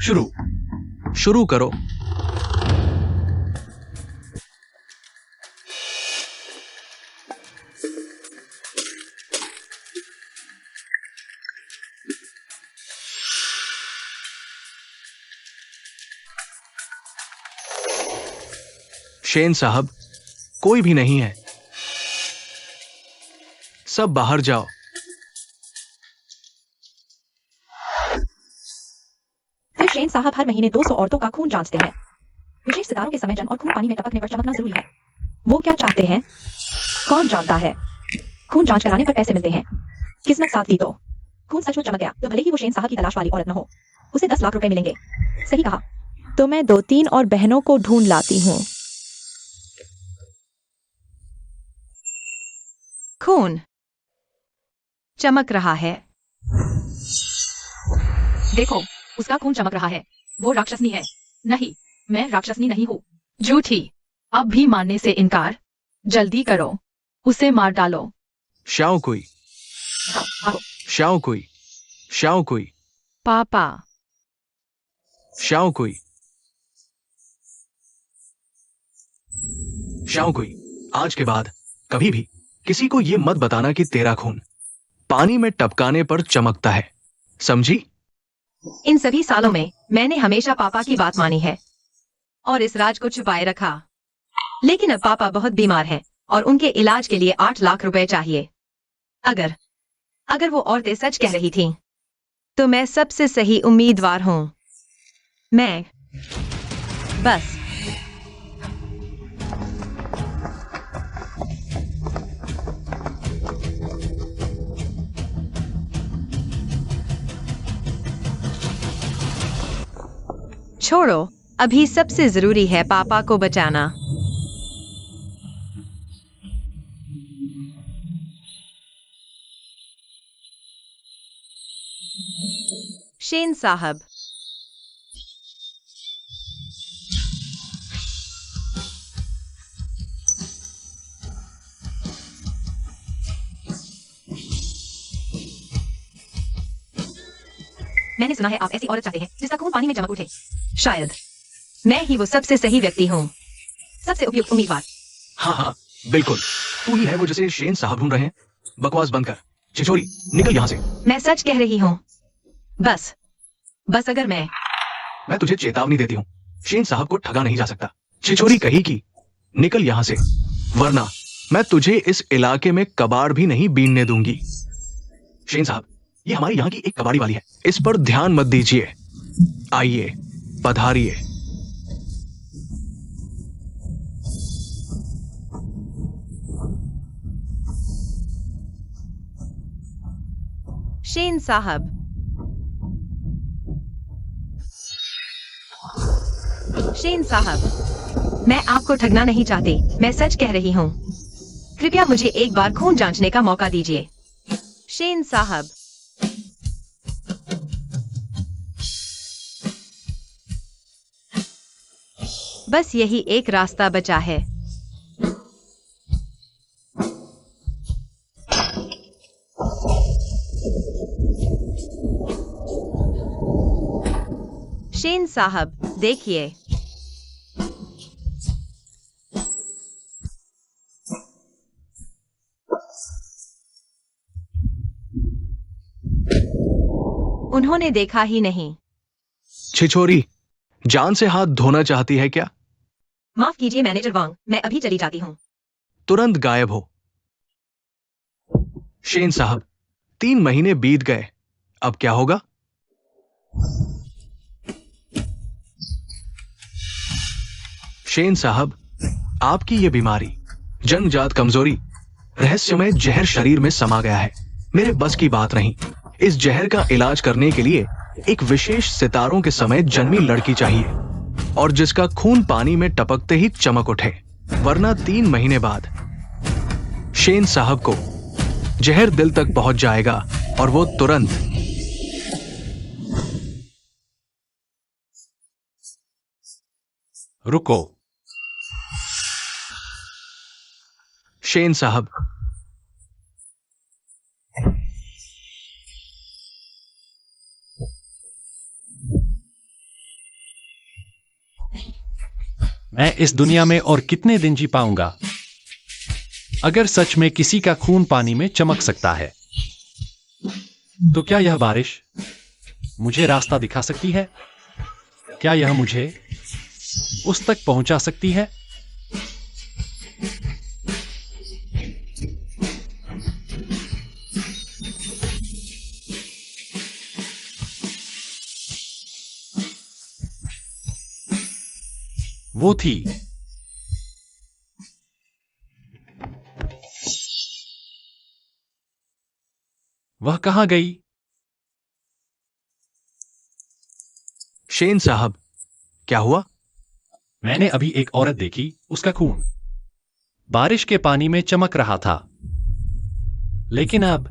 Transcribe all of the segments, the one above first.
शुरू शुरू करो। शेन साहब, कोई भी नहीं है। सब बाहर जाओ। फिर शेन साहब हर महीने 200 औरतों का खून जांचते हैं। विशेष सितारों के समय जन्म और खून पानी में टपकने पर चमकना जरूरी है। वो क्या चाहते हैं? कौन जानता है? खून जांच कराने पर पैसे मिलते हैं। किस्मत साथ दी तो खून सचमुच चमक गया तो भले ही वो शेन साहब की तलाश वाली औरत न हो, उसे 10 लाख रुपए मिलेंगे। सही कहा। तो मैं 2-3 और बहनों को ढूंढ लाती हूँ। खून चमक रहा है। देखो, उसका खून चमक रहा है। वो राक्षसनी है। नहीं, मैं राक्षसनी नहीं हूँ। झूठी। अब भी मानने से इनकार। जल्दी करो, उसे मार डालो। शाओ कुई, आओ। शाओ कुई, शाओ कुई, पापा। शाओ कुई, शाओ कुई, आज के बाद कभी भी किसी को ये मत बताना कि तेरा खून पानी में टपकाने पर चमकता है, समझी? इन सभी सालों में मैंने हमेशा पापा की बात मानी है और इस राज को छुपाए रखा। लेकिन अब पापा बहुत बीमार हैं और उनके इलाज के लिए 8 लाख रुपए चाहिए। अगर वो औरतें सच कह रही थीं, तो मैं सबसे सही उम्मीदवार हूं। मैं बस छोड़ो, अभी सबसे जरूरी है पापा को बचाना। शेन साहब, मैंने सुना है आप ऐसी औरत चाहते हैं जिसका खून पानी में चमक उठे। शायद मैं ही वो सबसे सही व्यक्ति हूँ। सबसे उपयुक्त उम्मीदवार। हाँ हाँ, बिल्कुल, तू ही है वो जिसे शेन साहब ढूंढ रहे हैं। बकवास बंद कर, छिछोरी, निकल यहाँ से। मैं सच कह रही हूँ। बस अगर मैं तुझे चेतावनी देती हूँ, शेन साहब को ठगा नहीं जा सकता। छिछोरी कही कि निकल यहाँ से, वरना मैं तुझे इस इलाके में कबाड़ भी नहीं बीनने दूंगी। शेन साहब, ये हमारे यहाँ की एक कबाड़ी वाली है, इस पर ध्यान मत दीजिए। आइए, पधारिए। शेन साहब, मैं आपको ठगना नहीं चाहती, मैं सच कह रही हूँ। कृपया मुझे एक बार खून जांचने का मौका दीजिए। शेन साहब, बस यही एक रास्ता बचा है। शेन साहब, देखिए। उन्होंने देखा ही नहीं। छिछोरी, जान से हाथ धोना चाहती है क्या? माफ कीजिए मैनेजर वांग, मैं अभी चली जाती हूँ। तुरंत गायब हो। शेन साहब, 3 महीने बीत गए, अब क्या होगा? शेन साहब, आपकी ये बीमारी, जन्मजात कमजोरी, रहस्यमय जहर शरीर में समा गया है। मेरे बस की बात नहीं। इस जहर का इलाज करने के लिए एक विशेष सितारों के समय जन्मी लड़की चाहिए, और जिसका खून पानी में टपकते ही चमक उठे, वरना 3 महीने बाद शेन साहब को जहर दिल तक पहुंच जाएगा और वो तुरंत रुको। शेन साहब, मैं इस दुनिया में और कितने दिन जी पाऊंगा? अगर सच में किसी का खून पानी में चमक सकता है, तो क्या यह बारिश मुझे रास्ता दिखा सकती है? क्या यह मुझे उस तक पहुंचा सकती है? वो थी। वह कहाँ गई? शेन साहब, क्या हुआ? मैंने अभी एक औरत देखी, उसका खून बारिश के पानी में चमक रहा था, लेकिन अब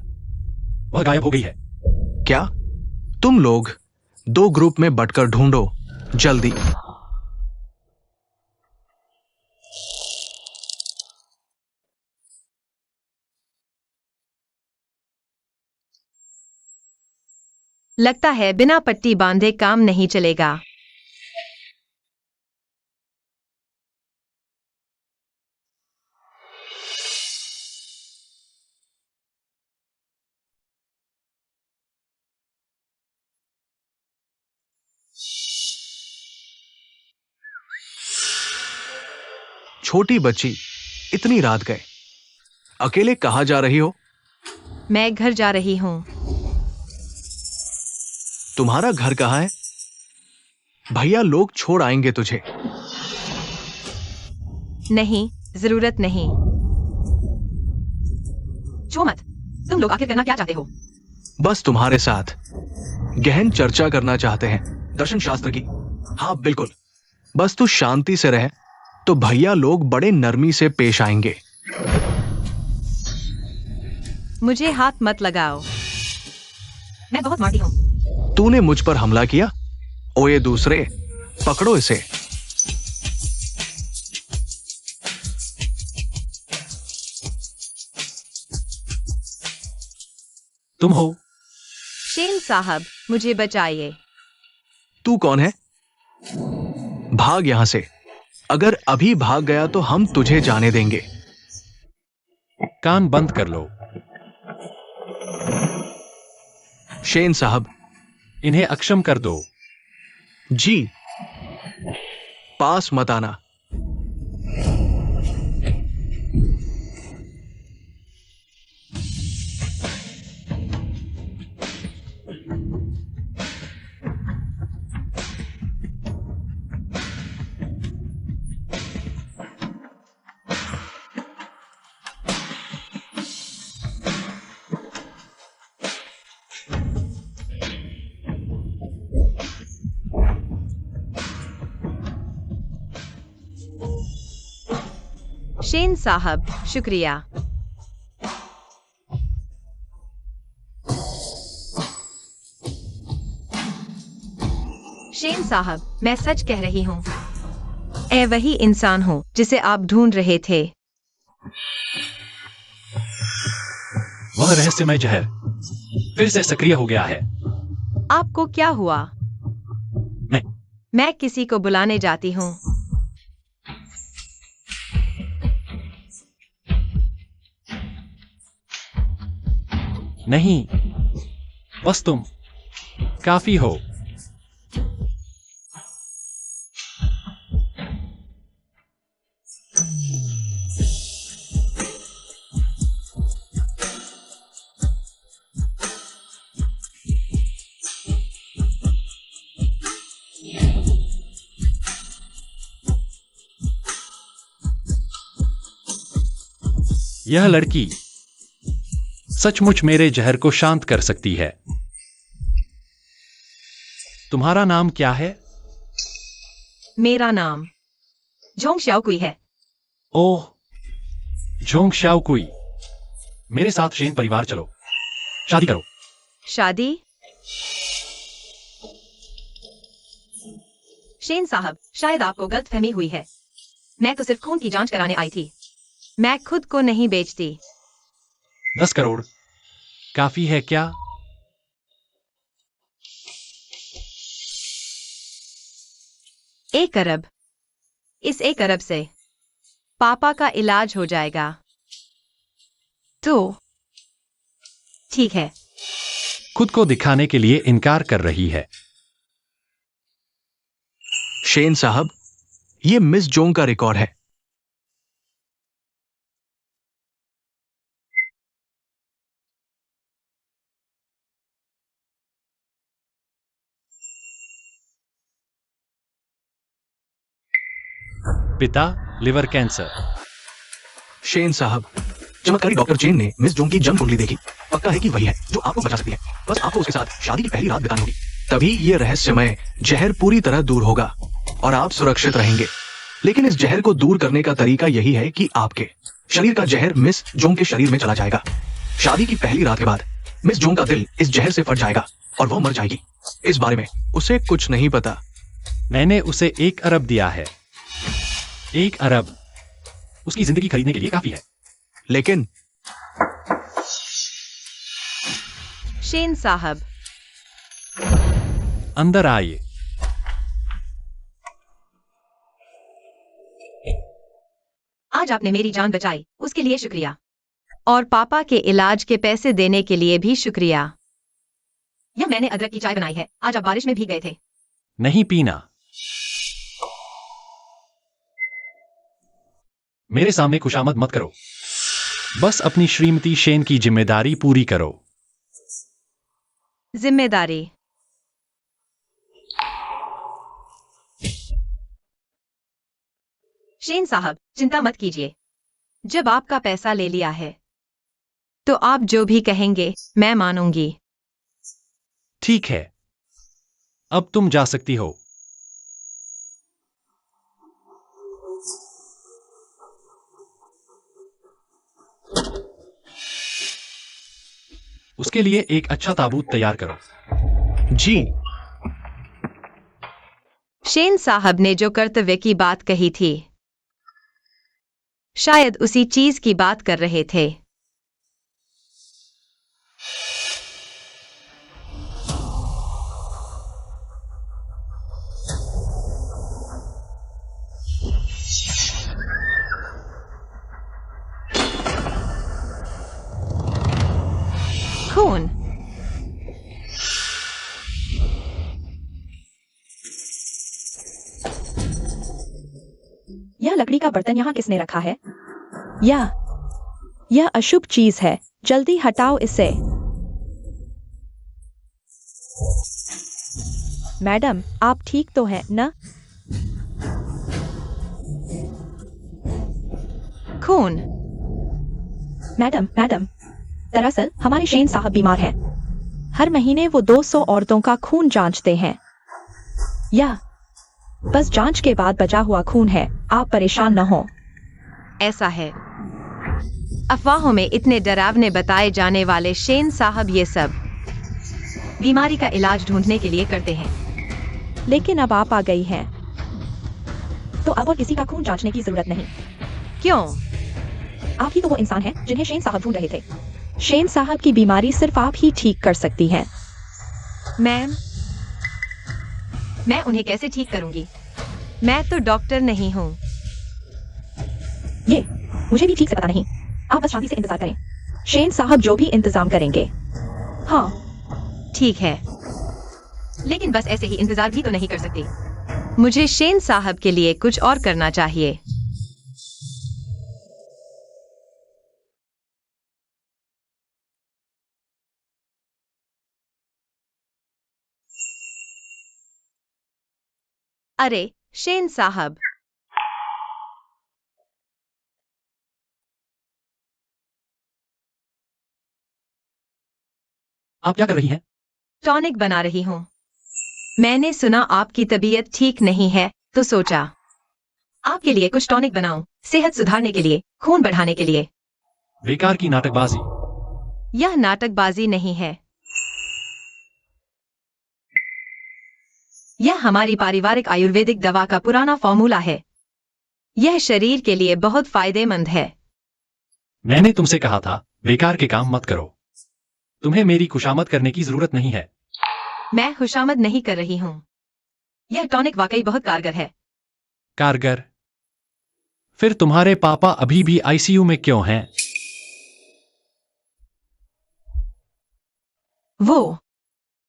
वह गायब हो गई है। क्या? तुम लोग 2 ग्रुप में बंटकर ढूंढो, जल्दी। लगता है बिना पट्टी बांधे काम नहीं चलेगा। छोटी बच्ची, इतनी रात गए, अकेले कहाँ जा रही हो? मैं घर जा रही हूँ। तुम्हारा घर कहाँ है? भैया लोग छोड़ आएंगे तुझे। नहीं, जरूरत नहीं। छो मत। तुम लोग आखिर करना क्या चाहते हो? बस तुम्हारे साथ गहन चर्चा करना चाहते हैं, दर्शन शास्त्र की। हाँ बिल्कुल, बस तू शांति से रह, तो भैया लोग बड़े नरमी से पेश आएंगे। मुझे हाथ मत लगाओ। मैं बहुत माटी हूँ। तूने मुझ पर हमला किया? ओए दूसरे, पकड़ो इसे। तुम हो? शेन साहब, मुझे बचाइए। तू कौन है? भाग यहां से। अगर अभी भाग गया तो हम तुझे जाने देंगे। कान बंद कर लो। शेन साहब, इन्हें अक्षम कर दो। जी, पास मत आना। शेन साहब, शुक्रिया। शेन साहब, मैं सच कह रही हूँ। मैं वही इंसान हूँ जिसे आप ढूंढ रहे थे। वह रहस्यमय जहर फिर से सक्रिय हो गया है। आपको क्या हुआ? मैं किसी को बुलाने जाती हूँ। नहीं, बस तुम काफी हो। यह लड़की सचमुच मेरे जहर को शांत कर सकती है। तुम्हारा नाम क्या है? मेरा नाम जोंग श्याओकुई है। ओह, जोंग श्याओकुई। मेरे साथ शेन परिवार चलो, शादी करो। शादी? शेन साहब, शायद आपको गलतफहमी हुई है। मैं तो सिर्फ खून की जांच कराने आई थी। मैं खुद को नहीं बेचती। 10 करोड़ काफी है क्या? एक अरब। इस 1 अरब से पापा का इलाज हो जाएगा। तो ठीक है। खुद को दिखाने के लिए इनकार कर रही है। शेन साहब, ये मिस जोंग का रिकॉर्ड है। पिता लिवर कैंसर। शेन साहब, चमत्कारी डॉक्टर चेन ने मिस जोंग की जन्म कुंडली देखी। पक्का है कि वही है जो आपको बचा सकती है। बस आपको उसके साथ शादी की पहली रात बितानी होगी। तभी ये रहस्यमय जहर पूरी तरह दूर होगा और आप सुरक्षित रहेंगे। लेकिन इस जहर को दूर करने का तरीका यही है कि आपके शरीर का जहर मिस जोंग के शरीर में चला जाएगा। शादी की पहली रात के बाद मिस जोंग का दिल इस जहर से फट जाएगा और वो मर जाएगी। इस बारे में उसे कुछ नहीं पता। मैंने उसे 1 अरब दिया है। 1 अरब उसकी जिंदगी खरीदने के लिए काफी है। लेकिन शेन साहब, अंदर आइए। आज आपने मेरी जान बचाई, उसके लिए शुक्रिया। और पापा के इलाज के पैसे देने के लिए भी शुक्रिया। यह मैंने अदरक की चाय बनाई है। आज आप बारिश में भीग गए थे। नहीं पीना। मेरे सामने खुशामद मत करो। बस अपनी श्रीमती शेन की जिम्मेदारी पूरी करो। जिम्मेदारी? शेन साहब, चिंता मत कीजिए। जब आपका पैसा ले लिया है तो आप जो भी कहेंगे मैं मानूंगी। ठीक है, अब तुम जा सकती हो। उसके लिए एक अच्छा ताबूत तैयार करो। जी। शेन साहब ने जो कर्तव्य की बात कही थी, शायद उसी चीज की बात कर रहे थे। खून। यह लकड़ी का बर्तन यहाँ किसने रखा है? यह अशुभ चीज है। जल्दी हटाओ इसे। मैडम, आप ठीक तो हैं ना? खून। मैडम, दरअसल हमारे शेन साहब बीमार हैं। हर महीने वो 200 औरतों का खून जांचते हैं। यह बस जांच के बाद बचा हुआ खून है। आप परेशान न हो। ऐसा है। अफवाहों में इतने डरावने बताए जाने वाले शेन साहब ये सब बीमारी का इलाज ढूंढने के लिए करते हैं। लेकिन अब आप आ गई हैं। तो अब और किसी का खून जांचने की जरूरत नहीं। क्यों? आप ही तो वो इंसान हैं जिन्हें शेन साहब ढूंढ रहे थे। शेन साहब की बीमारी सिर्फ आप ही ठीक कर सकती हैं। मैम, मैं उन्हें कैसे ठीक करूंगी? मैं तो डॉक्टर नहीं हूँ। ये मुझे भी ठीक से पता नहीं। आप बस शांति से इंतजार करें। शेन साहब जो भी इंतजाम करेंगे। हाँ, ठीक है, लेकिन बस ऐसे ही इंतजार भी तो नहीं कर सकती। मुझे शेन साहब के लिए कुछ और करना चाहिए। अरे शेन साहब, आप क्या कर रही हैं? टॉनिक बना रही हूँ। मैंने सुना आपकी तबीयत ठीक नहीं है, तो सोचा आपके लिए कुछ टॉनिक बनाऊं, सेहत सुधारने के लिए, खून बढ़ाने के लिए। बेकार की नाटकबाजी। यह नाटकबाजी नहीं है। यह हमारी पारिवारिक आयुर्वेदिक दवा का पुराना फॉर्मूला है। यह शरीर के लिए बहुत फायदेमंद है। मैंने तुमसे कहा था बेकार के काम मत करो। तुम्हें मेरी खुशामद करने की जरूरत नहीं है। मैं खुशामद नहीं कर रही हूँ। यह टॉनिक वाकई बहुत कारगर है। कारगर? फिर तुम्हारे पापा अभी भी आईसीयू में क्यों हैं?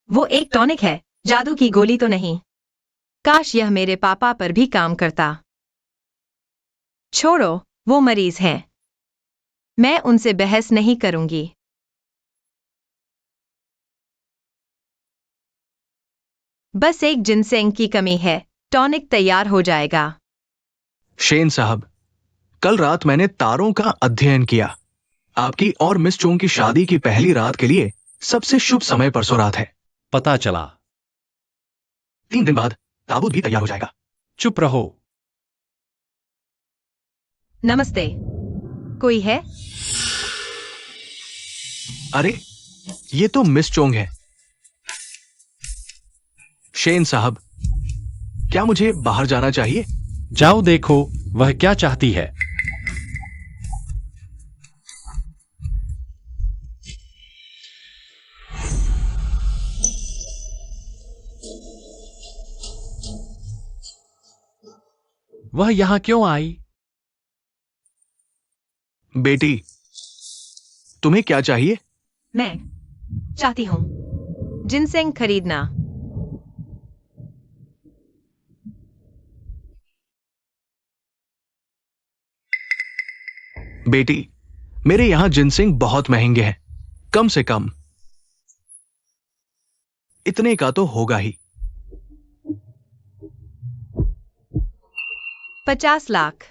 वो एक टॉनिक है, जादू की गोली तो नहीं। काश यह मेरे पापा पर भी काम करता। छोड़ो, वो मरीज हैं। मैं उनसे बहस नहीं करूंगी। बस एक जिनसेंग की कमी है, टॉनिक तैयार हो जाएगा। शेन साहब, कल रात मैंने तारों का अध्ययन किया। आपकी और मिस चोंग की शादी की पहली रात के लिए सबसे शुभ समय परसों रात है। पता चला। 3 दिन बाद ताबूत भी तैयार हो जाएगा। चुप रहो। नमस्ते। कोई है? अरे, ये तो मिस चोंग है। शेन साहब, क्या मुझे बाहर जाना चाहिए? जाओ देखो वह क्या चाहती है। वह यहां क्यों आई? बेटी, तुम्हें क्या चाहिए? मैं चाहती हूँ जिनसेंग खरीदना। बेटी, मेरे यहां जिनसिंग बहुत महंगे हैं। कम से कम इतने का तो होगा ही। 50 लाख,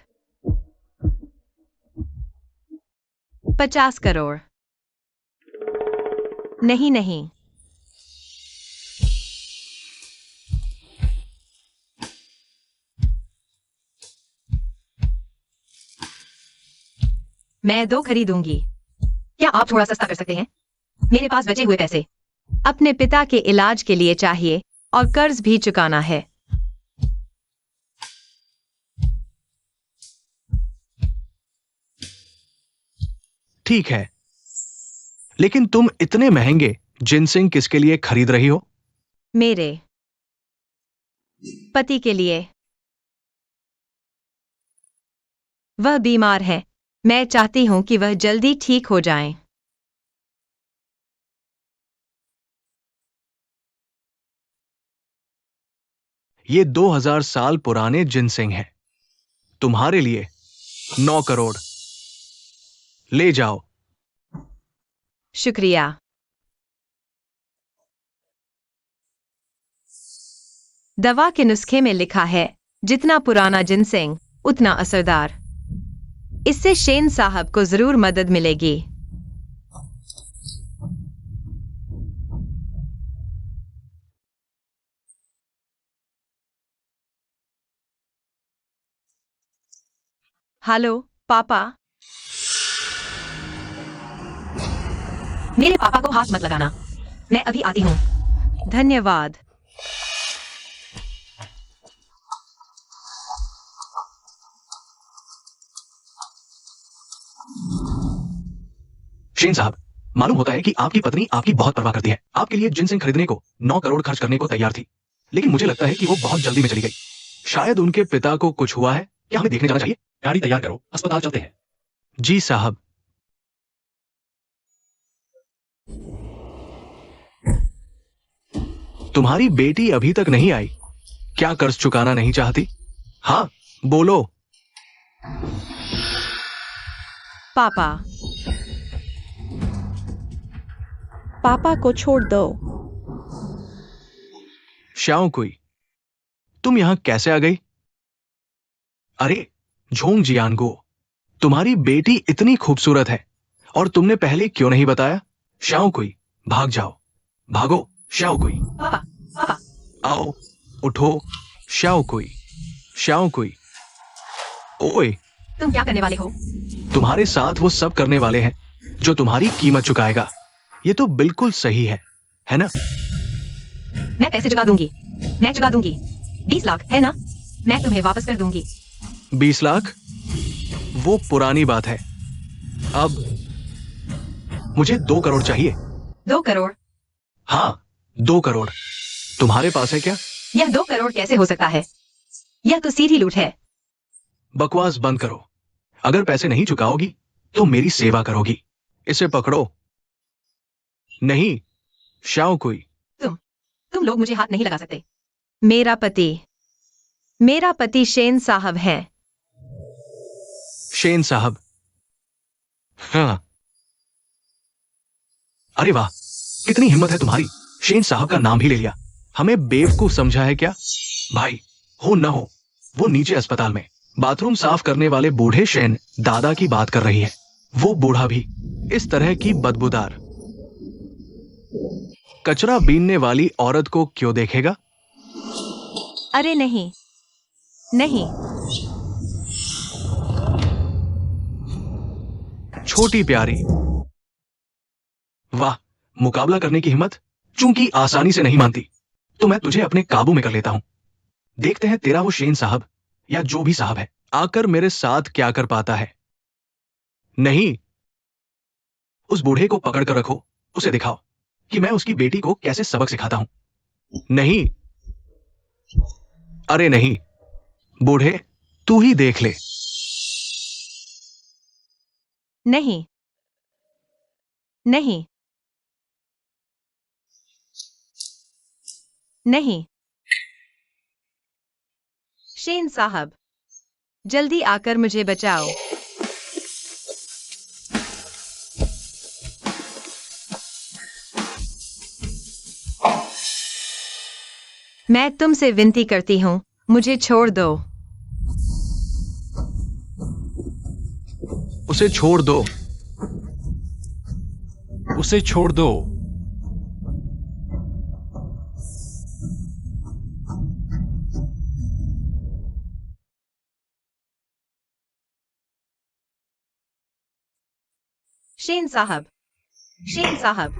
50 करोड़। नहीं नहीं, मैं 2 खरीदूंगी। क्या आप थोड़ा सस्ता कर सकते हैं? मेरे पास बचे हुए पैसे अपने पिता के इलाज के लिए चाहिए और कर्ज भी चुकाना है। ठीक है, लेकिन तुम इतने महंगे जिनसिंग किसके लिए खरीद रही हो? मेरे पति के लिए। वह बीमार है। मैं चाहती हूं कि वह जल्दी ठीक हो जाएं। ये 2000 साल पुराने जिनसिंग हैं। तुम्हारे लिए 9 करोड़। ले जाओ। शुक्रिया। दवा के नुस्खे में लिखा है, जितना पुराना जिनसेंग उतना असरदार। इससे शेन साहब को जरूर मदद मिलेगी। हेलो पापा। मेरे पापा को हाथ मत लगाना। मैं अभी आती हूँ। धन्यवाद। शेन साहब, मालूम होता है कि आपकी पत्नी आपकी बहुत परवाह करती है। आपके लिए जिनसिंग खरीदने को 9 करोड़ खर्च करने को तैयार थी, लेकिन मुझे लगता है कि वो बहुत जल्दी में चली गई। शायद उनके पिता को कुछ हुआ है। क्या हमें देखने जाना चाहिए? गाड़ी तैयार करो, अस्पताल चलते हैं। जी साहब। तुम्हारी बेटी अभी तक नहीं आई। क्या कर्ज चुकाना नहीं चाहती? हाँ, बोलो। पापा, पापा को छोड़ दो। श्याओ कुई, तुम यहां कैसे आ गई? अरे झोंग जियानगो, तुम्हारी बेटी इतनी खूबसूरत है और तुमने पहले क्यों नहीं बताया? श्याओ कुई, भाग जाओ। भागो श्याओ कुई। पापा, पापा। आओ, उठो। श्याओ कुई, श्याओ कुई। ओए, तुम क्या करने वाले हो? तुम्हारे साथ वो सब करने वाले हैं जो तुम्हारी कीमत चुकाएगा। ये तो बिल्कुल सही है ना? मैं पैसे चुका दूंगी। मैं चुका दूंगी। 20 लाख है ना? मैं तुम्हें वापस कर दूंगी। 20 लाख? वो पुरानी बात है। अब मुझे 2 करोड़ चाहिए। 2 करोड़? हाँ, 2 करोड़। तुम्हारे पास है क्या? यह 2 करोड़ कैसे हो सकता है? यह तो सीधी लूट है। बकवास बंद करो। अगर पैसे नहीं चुकाओगी तो मेरी सेवा करोगी। इसे पकड़ो। नहीं, शाओ कोई। तुम लोग मुझे हाथ नहीं लगा सकते। मेरा पति शेन साहब है। शेन साहब। हाँ। अरे वाह, कितनी हिम्मत है तुम्हारी, शेन साहब का नाम भी ले लिया। हमें बेवकूफ समझा है क्या? भाई, हो न हो, वो नीचे अस्पताल में बाथरूम साफ करने वाले बूढ़े शेन दादा की बात कर रही है। वो बूढ़ा भी इस तरह की बदबूदार कचरा बीनने वाली औरत को क्यों देखेगा? अरे नहीं, नहीं। छोटी प्यारी। वाह, मुकाबला करने की हिम्मत। चूंकि आसानी से नहीं मानती तो मैं तुझे अपने काबू में कर लेता हूं। देखते हैं तेरा वो शेन साहब या जो भी साहब है आकर मेरे साथ क्या कर पाता है। नहीं, उस बूढ़े को पकड़ कर रखो। उसे दिखाओ कि मैं उसकी बेटी को कैसे सबक सिखाता हूं। नहीं, अरे नहीं, बूढ़े तू ही देख ले। नहीं, नहीं, नहीं। शेन साहब, जल्दी आकर मुझे बचाओ। मैं तुमसे विनती करती हूँ, मुझे छोड़ दो। उसे छोड़ दो। उसे छोड़ दो। शेन साहब, शेन साहब।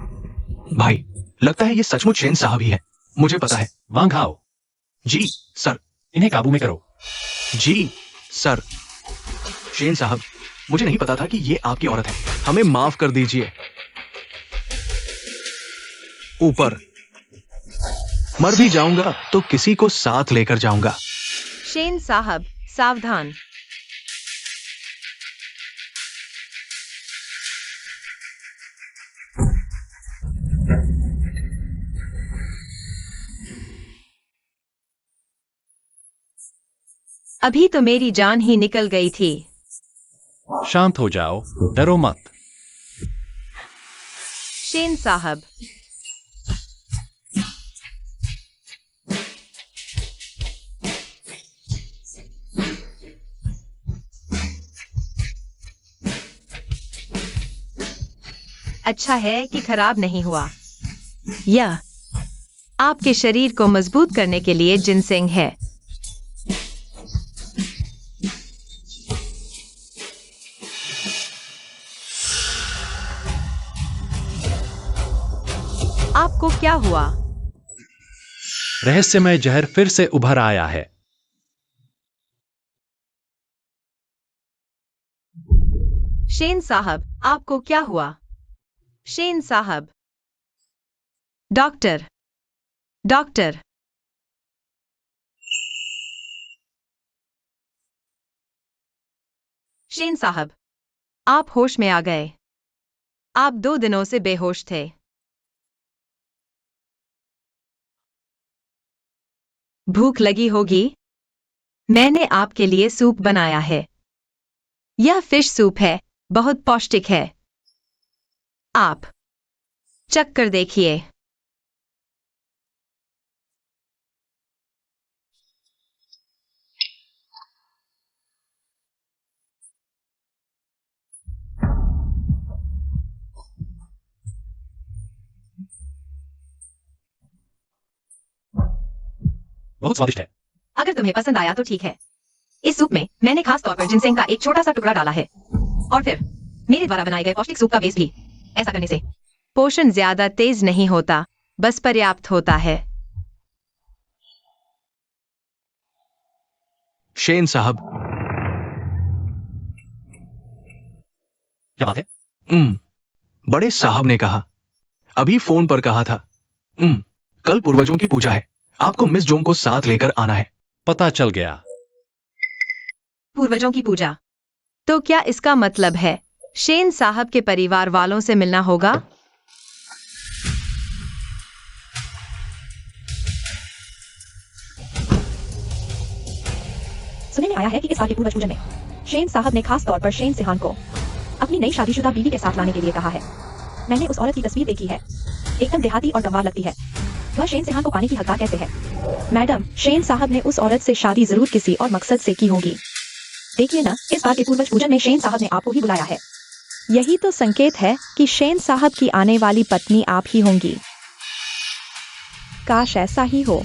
भाई, लगता है ये सचमुच शेन साहब ही है। मुझे पता है। वांग हाओ, जी सर। इन्हें काबू में करो। जी सर। शेन साहब, मुझे नहीं पता था कि ये आपकी औरत है। हमें माफ कर दीजिए। ऊपर मर भी जाऊंगा तो किसी को साथ लेकर जाऊंगा। शेन साहब, सावधान। अभी तो मेरी जान ही निकल गई थी। शांत हो जाओ, डरो मत। शेन साहब, अच्छा है कि खराब नहीं हुआ। यह आपके शरीर को मजबूत करने के लिए जिनसेंग है। आपको क्या हुआ? रहस्यमय जहर फिर से उभर आया है। शेन साहब, आपको क्या हुआ? शेन साहब। Doctor, doctor. शेन साहब, आप होश में आ गए। आप 2 दिनों से बेहोश थे। भूख लगी होगी? मैंने आपके लिए सूप बनाया है। यह फिश सूप है, बहुत पौष्टिक है। आप चख कर देखिए। बहुत स्वादिष्ट है। अगर तुम्हें पसंद आया तो ठीक है। इस सूप में मैंने खास तौर पर जिनसेंग का एक छोटा सा टुकड़ा डाला है और फिर मेरे द्वारा बनाए गए पौष्टिक सूप का बेस भी। ऐसा करने से पोषण ज्यादा तेज नहीं होता, बस पर्याप्त होता है। शेन साहब। क्या बात है? बड़े साहब ने कहा, अभी फोन पर कहा था। कल पूर्वजों की पूजा है, आपको मिस जोंग को साथ लेकर आना है। पता चल गया। पूर्वजों की पूजा। तो क्या इसका मतलब है शेन साहब के परिवार वालों से मिलना होगा? सुनने में आया है कि इस बार के पूर्वज पूजन में शेन साहब ने खास तौर पर शेन सिहान को अपनी नई शादीशुदा बीवी के साथ लाने के लिए कहा है। मैंने उस औरत की तस्वीर देखी है, एकदम देहाती और गंवार लगती है। वह शेन सिहान को पाने की हकदार कैसे है? मैडम, शेन साहब ने उस औरत से शादी जरूर किसी और मकसद से की होगी। देखिए ना, इस बार के पूर्वज पूजन में शेन साहब ने आपको ही बुलाया है। यही तो संकेत है कि शेन साहब की आने वाली पत्नी आप ही होंगी। काश ऐसा ही हो।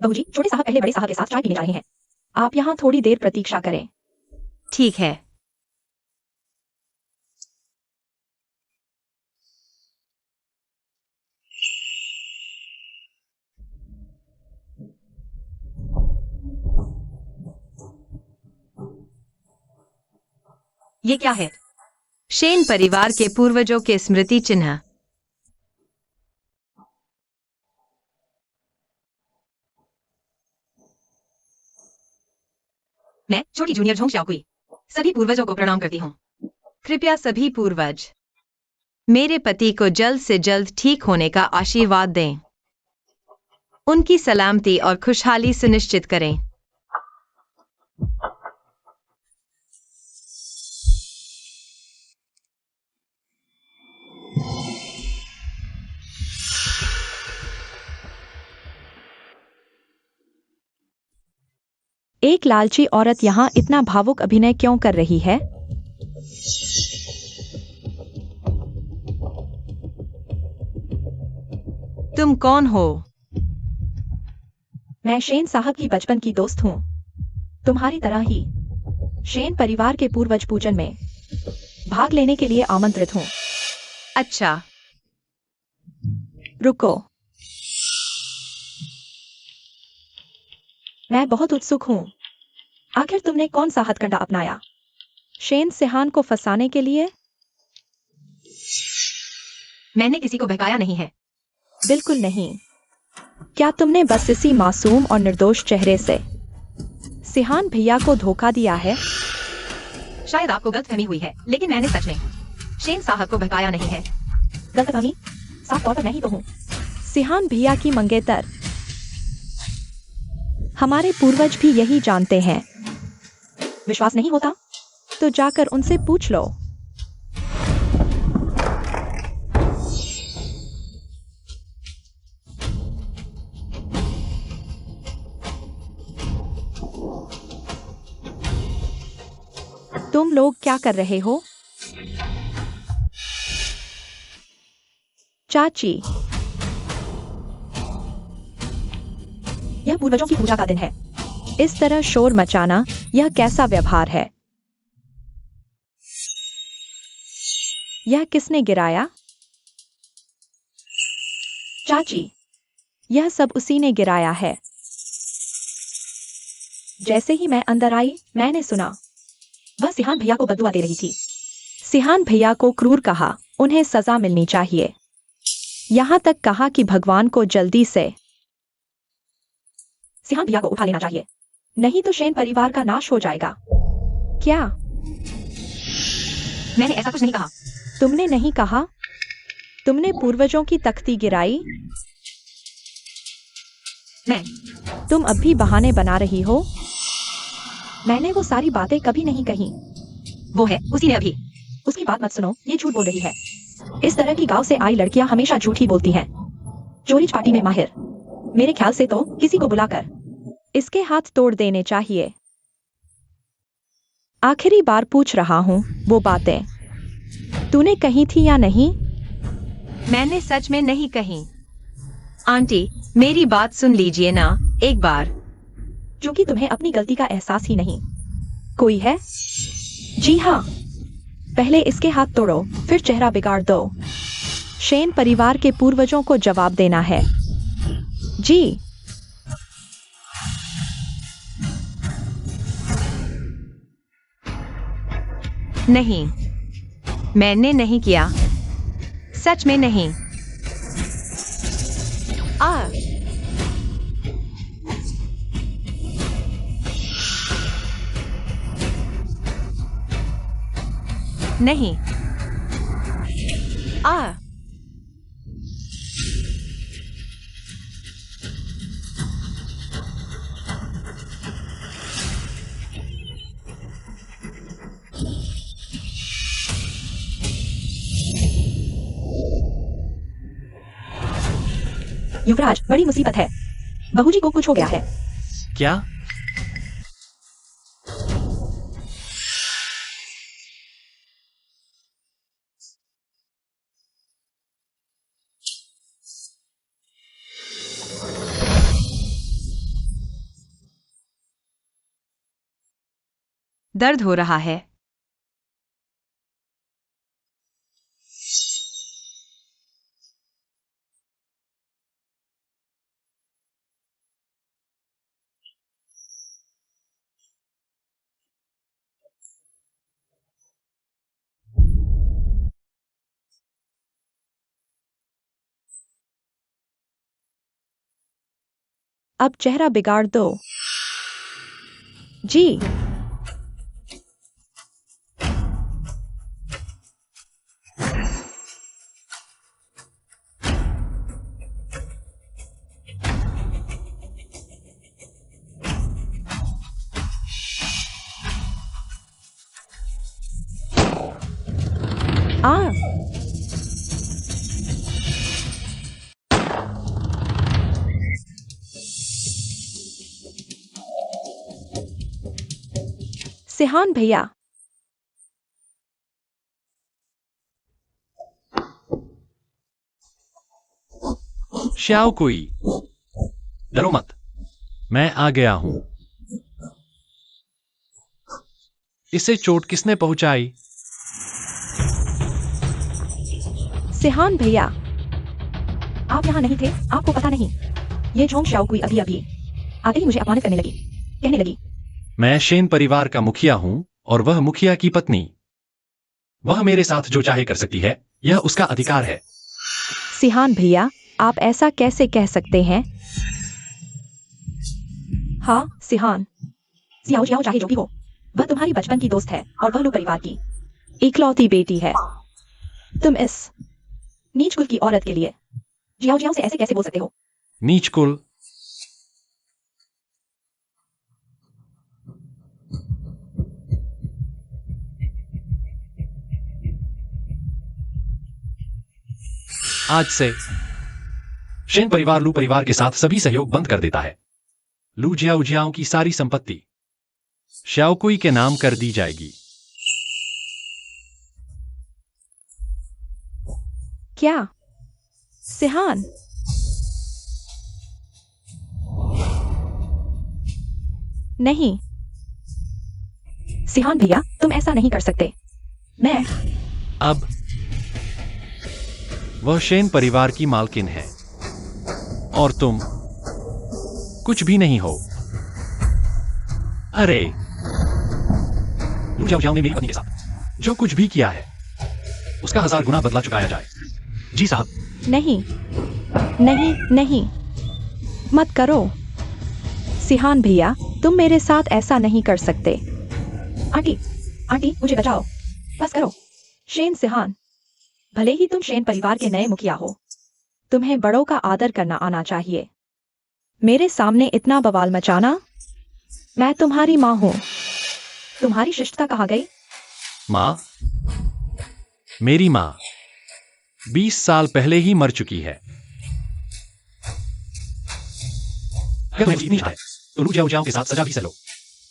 बहू जी, छोटे साहब पहले बड़े साहब के साथ चाय पीने जा रहे हैं। आप यहाँ थोड़ी देर प्रतीक्षा करें। ठीक है। ये क्या है? शेन परिवार के पूर्वजों के स्मृति चिन्ह। मैं छोटी जूनियर झोंग शाओकुई सभी पूर्वजों को प्रणाम करती हूँ। कृपया सभी पूर्वज मेरे पति को जल्द से जल्द ठीक होने का आशीर्वाद दें। उनकी सलामती और खुशहाली सुनिश्चित करें। एक लालची औरत यहाँ इतना भावुक अभिनय क्यों कर रही है? तुम कौन हो? मैं शेन साहब की बचपन की दोस्त हूँ, तुम्हारी तरह ही शेन परिवार के पूर्वज पूजन में भाग लेने के लिए आमंत्रित हूँ। अच्छा, रुको, मैं बहुत उत्सुक हूँ। आखिर तुमने कौन सा हथकंडा अपनाया? शेन सिहान को फंसाने के लिए? मैंने किसी को बहकाया नहीं है। बिल्कुल नहीं। क्या तुमने बस इसी मासूम और निर्दोष चेहरे से सिहान भैया को धोखा दिया है? शायद आपको गलतफहमी हुई है, लेकिन मैंने सच में शेन साहब को बहकाया नहीं है। गलतफहमी? साफ तौर पर मैं ही तो हूँ। सिहान भैया की मंगेतर। हमारे पूर्वज भी यही जानते हैं। विश्वास नहीं होता? तो जाकर उनसे पूछ लो। तुम लोग क्या कर रहे हो? चाची, यह पूर्वजों की पूजा का दिन है। इस तरह शोर मचाना यह कैसा व्यवहार है? यह किसने गिराया? चाची, यह सब उसी ने गिराया है। जैसे ही मैं अंदर आई, मैंने सुना वह सिहान भैया को बद्दुआ दे रही थी। सिहान भैया को क्रूर कहा, उन्हें सजा मिलनी चाहिए। यहाँ तक कहा कि भगवान को जल्दी से सिहान भैया को उठा लेना चाहिए, नहीं तो शेन परिवार का नाश हो जाएगा। क्या? मैंने ऐसा कुछ नहीं कहा। तुमने नहीं कहा? तुमने पूर्वजों की तख्ती गिराई? मैं तुम अब भी बहाने बना रही हो? मैंने वो सारी बातें कभी नहीं कही। वो है, उसी ने अभी। उसकी बात मत सुनो, ये झूठ बोल रही है। इस तरह की गांव से आई लड़कियां हमेशा झूठ ही बोलती हैं। चोरी चपाटी में माहिर। मेरे ख्याल से तो किसी को बुलाकर इसके हाथ तोड़ देने चाहिए। आखिरी बार पूछ रहा हूँ, वो बातें तूने कही थी या नहीं? मैंने सच में नहीं कही। आंटी, मेरी बात सुन लीजिए ना एक बार। क्योंकि तुम्हें अपनी गलती का एहसास ही नहीं। कोई है? जी हाँ। पहले इसके हाथ तोड़ो, फिर चेहरा बिगाड़ दो। शेन परिवार के पूर्वजों को जवाब देना है। जी। नहीं, मैंने नहीं किया। सच में नहीं। नहीं। आ युवराज, बड़ी मुसीबत है। बहू जी को कुछ हो गया है। क्या? दर्द हो रहा है। अब चेहरा बिगाड़ दो। जी। आ सिहान भैया, श्याओ कोई, डरो मत, मैं आ गया हूं। इसे चोट किसने पहुंचाई? सिहान भैया, आप यहाँ नहीं थे, आपको पता नहीं। ये झोंग शाओकुई अभी अभी आते ही मुझे अपमानित करने लगी। कहने लगी, मैं शेन परिवार का मुखिया हूं और वह मुखिया की पत्नी। वह मेरे साथ जो चाहे कर सकती है, यह उसका अधिकार है। सिहान भैया, आप ऐसा कैसे कह सकते हैं? हाँ सिहान, जियाओ जियाओ चाहे जो भी हो, वह तुम्हारी बचपन की दोस्त है और वह लू परिवार की इकलौती बेटी है। तुम इस नीच कुल की औरत के लिए जियाओ जियाओ से ऐसे कैसे बोल सकते हो? नीच कुल? आज से शेन परिवार लू परिवार के साथ सभी सहयोग बंद कर देता है। लू जियाओ जियाओ की सारी संपत्ति श्याओकुई के नाम कर दी जाएगी। क्या? सिहान, नहीं। सिहान भैया, तुम ऐसा नहीं कर सकते। मैं अब वह शेन परिवार की मालकिन है और तुम कुछ भी नहीं हो। अरे, लू जियाओ जियाओ ने मेरी पत्नी के साथ जो कुछ भी किया है, उसका 1000 गुना बदला चुकाया जाए। जी साहब। नहीं, नहीं, नहीं, मत करो। सिहान भैया, तुम मेरे साथ ऐसा नहीं कर सकते। आंटी, आंटी मुझे बचाओ, बस करो। शेन सिहान, भले ही तुम शेन परिवार के नए मुखिया हो, तुम्हें बड़ों का आदर करना आना चाहिए। मेरे सामने इतना बवाल मचाना? मैं तुम्हारी माँ हूँ। तुम्हारी शिष्टता कहाँ गई? माँ? मेरी माँ 20 साल पहले ही मर चुकी है। अगर तुम्हें जीतनी है तो लू जियाओ जियाओ के साथ सजा भी सलो।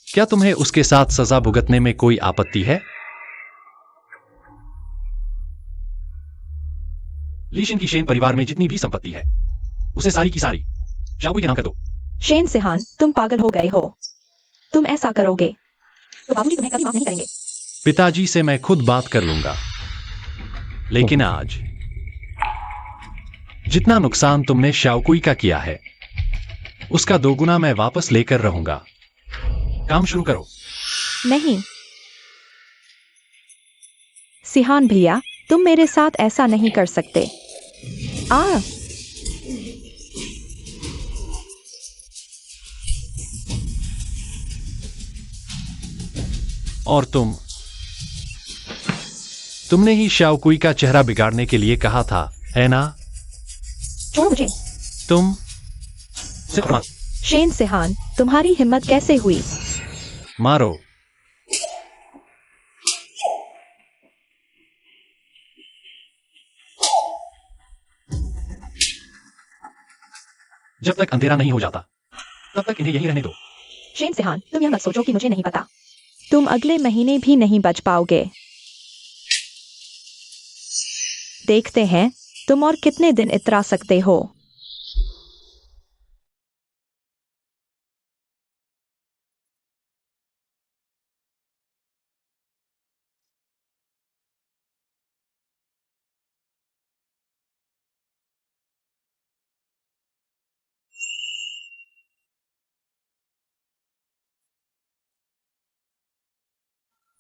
क्या तुम्हें उसके साथ सजा भुगतने में कोई आपत्ति है? लीशिन की शेन परिवार में जितनी भी संपत्ति है, उसे सारी की सारी शाओकुई के नाम कर दो। शेन सिहान, तुम पागल हो गए हो। तुम ऐसा करोगे तो बाबूजी तुम्हें कभी माफ नहीं करेंगे। पिताजी से मैं खुद बात कर लूंगा, लेकिन आज जितना नुकसान तुमने शाओकुई का किया है, उसका 2 गुना मैं वापस लेकर रहूंगा। काम शुरू करो। नहीं। सिहान भैया, तुम मेरे साथ ऐसा नहीं कर सकते। और तुम तुमने ही शाओकुई का चेहरा बिगाड़ने के लिए कहा था, है ना? छोड़ो मुझे। तुम सिर्फ मत शेन सिहान, तुम्हारी हिम्मत कैसे हुई? मारो। जब तक अंधेरा नहीं हो जाता तब तक इन्हें यहीं रहने दो। शेन सिहान, तुम यह मत सोचो कि मुझे नहीं पता। तुम अगले महीने भी नहीं बच पाओगे। देखते हैं तुम और कितने दिन इतरा सकते हो।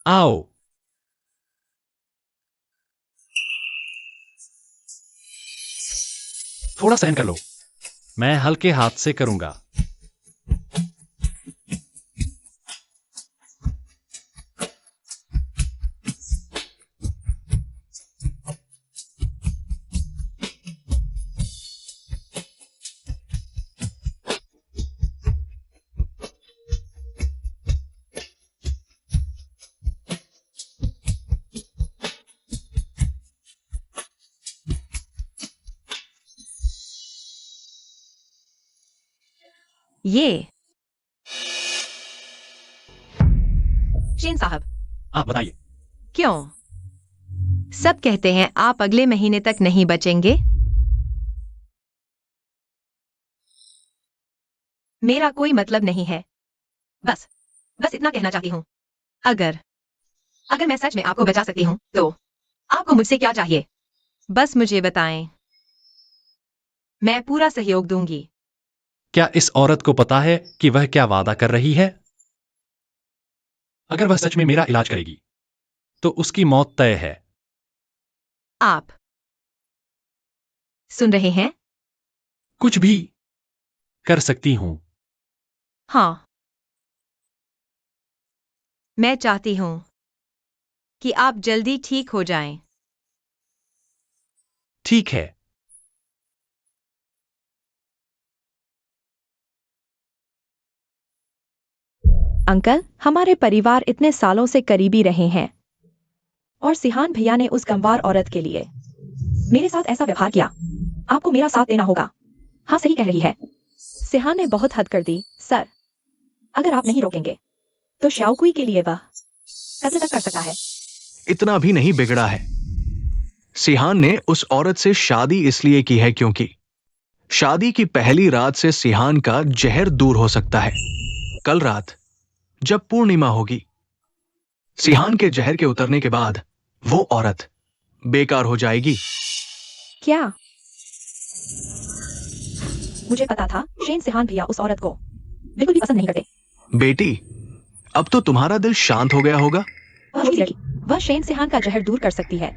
आओ। थोड़ा सहन कर लो। मैं हल्के हाथ से करूंगा। ये शेन साहब, आप बताइए। क्यों? सब कहते हैं आप अगले महीने तक नहीं बचेंगे। मेरा कोई मतलब नहीं है। बस बस इतना कहना चाहती हूँ। अगर अगर मैं सच में आपको बचा सकती हूँ तो आपको मुझसे क्या चाहिए? बस मुझे बताएं। मैं पूरा सहयोग दूंगी। क्या इस औरत को पता है कि वह क्या वादा कर रही है? अगर वह सच में मेरा इलाज करेगी तो उसकी मौत तय है। आप सुन रहे हैं? कुछ भी कर सकती हूं। हाँ, मैं चाहती हूं कि आप जल्दी ठीक हो जाएं। ठीक है। अंकल, हमारे परिवार इतने सालों से करीबी रहे हैं। और सिहान भैया ने उस गंवार औरत के लिए मेरे साथ ऐसा व्यवहार किया। आपको मेरा साथ देना होगा। हाँ, सही कह रही है। सिहान ने बहुत हद कर दी, सर। अगर आप नहीं रोकेंगे तो शाओकुई के लिए वह कत्ल तक कर सकता है। इतना भी नहीं बिगड़ा है। सिहान ने उस औरत से शादी इसलिए की है क्योंकि शादी की पहली रात से सिहान का जहर दूर हो सकता है। कल रात जब पूर्णिमा होगी, सिहान के जहर के उतरने के बाद वो औरत बेकार हो जाएगी। क्या? मुझे पता था शेन सिहान भैया उस औरत को बिल्कुल भी पसंद नहीं करते। बेटी, अब तो तुम्हारा दिल शांत हो गया होगा। वह छोटी लड़की, वह शेन सिहान का जहर दूर कर सकती है।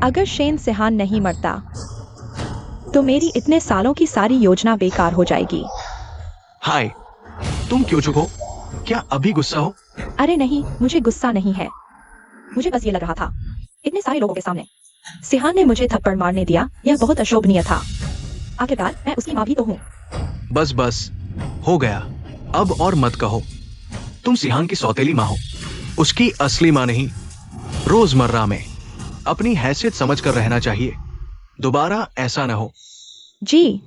अगर शेन सिहान नहीं मरता तो मेरी इतने सालों की सारी योजना बेकार हो जाएगी। हाय, तुम क्यों चुप हो? क्या अभी गुस्सा हो? अरे नहीं, मुझे गुस्सा नहीं है। मुझे बस ये लग रहा था इतने सारे लोगों के सामने सिहान ने मुझे थप्पड़ मारने दिया। यह बहुत अशोभनीय था। आखिरकार मैं उसकी माँ भी तो हूँ। बस बस, हो गया। अब और मत कहो। तुम सिहान की सौतेली माँ हो, उसकी असली माँ नहीं। रोजमर्रा में अपनी हैसियत समझकर रहना चाहिए। दोबारा ऐसा न हो। जी,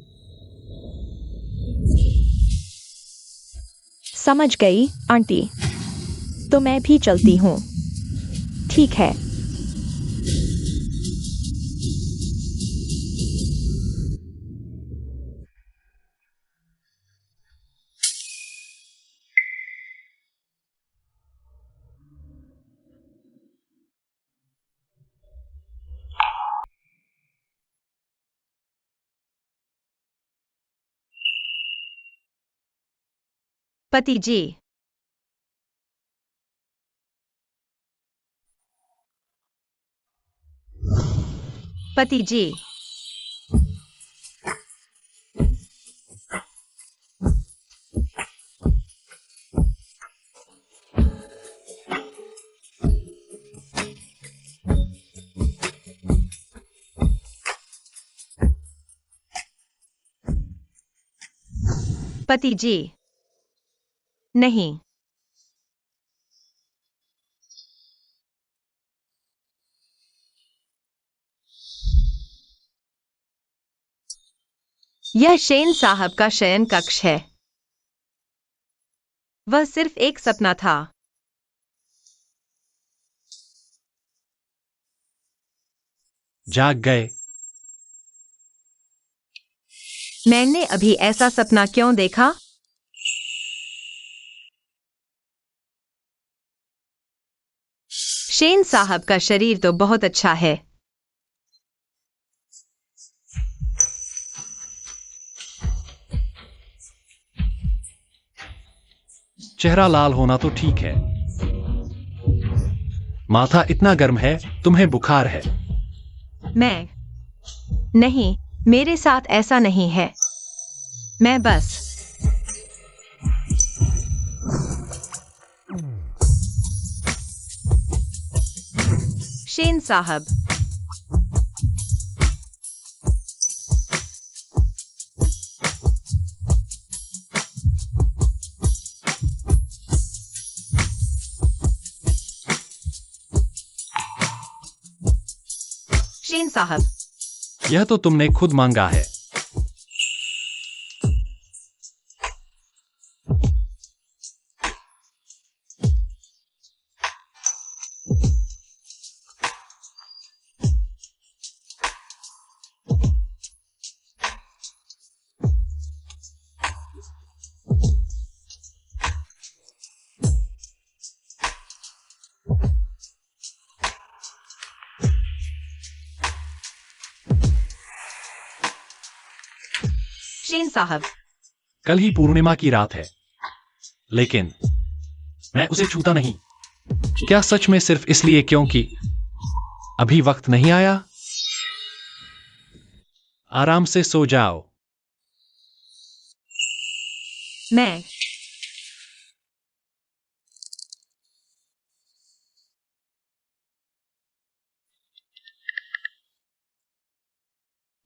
समझ गई आंटी। तो मैं भी चलती हूँ। ठीक है। पति जी, पति जी, पति जी, नहीं। यह शेन साहब का शयन कक्ष है। वह सिर्फ एक सपना था। जाग गए। मैंने अभी ऐसा सपना क्यों देखा? शेन साहब का शरीर तो बहुत अच्छा है। चेहरा लाल होना तो ठीक है, माथा इतना गर्म है, तुम्हें बुखार है। मैं नहीं, मेरे साथ ऐसा नहीं है। मैं बस शेन साहब, शेन साहब, यह तो तुमने खुद मांगा है। शेन साहब, कल ही पूर्णिमा की रात है, लेकिन मैं उसे छूता नहीं। क्या सच में सिर्फ इसलिए क्योंकि अभी वक्त नहीं आया? आराम से सो जाओ। मैं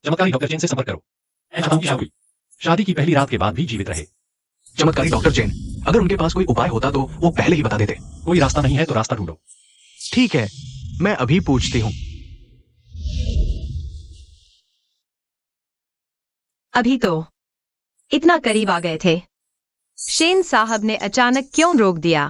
चमत्कारी डॉक्टर चेन से संपर्क करो। मैं चाहता हूं कि शादी की पहली रात के बाद भी जीवित रहे। चमत्कारी डॉक्टर चेन, अगर उनके पास कोई उपाय होता तो वो पहले ही बता देते। कोई रास्ता नहीं है तो रास्ता ढूंढो। ठीक है, मैं अभी पूछती हूँ। अभी तो इतना करीब आ गए थे। शेन साहब ने अचानक क्यों रोक दिया?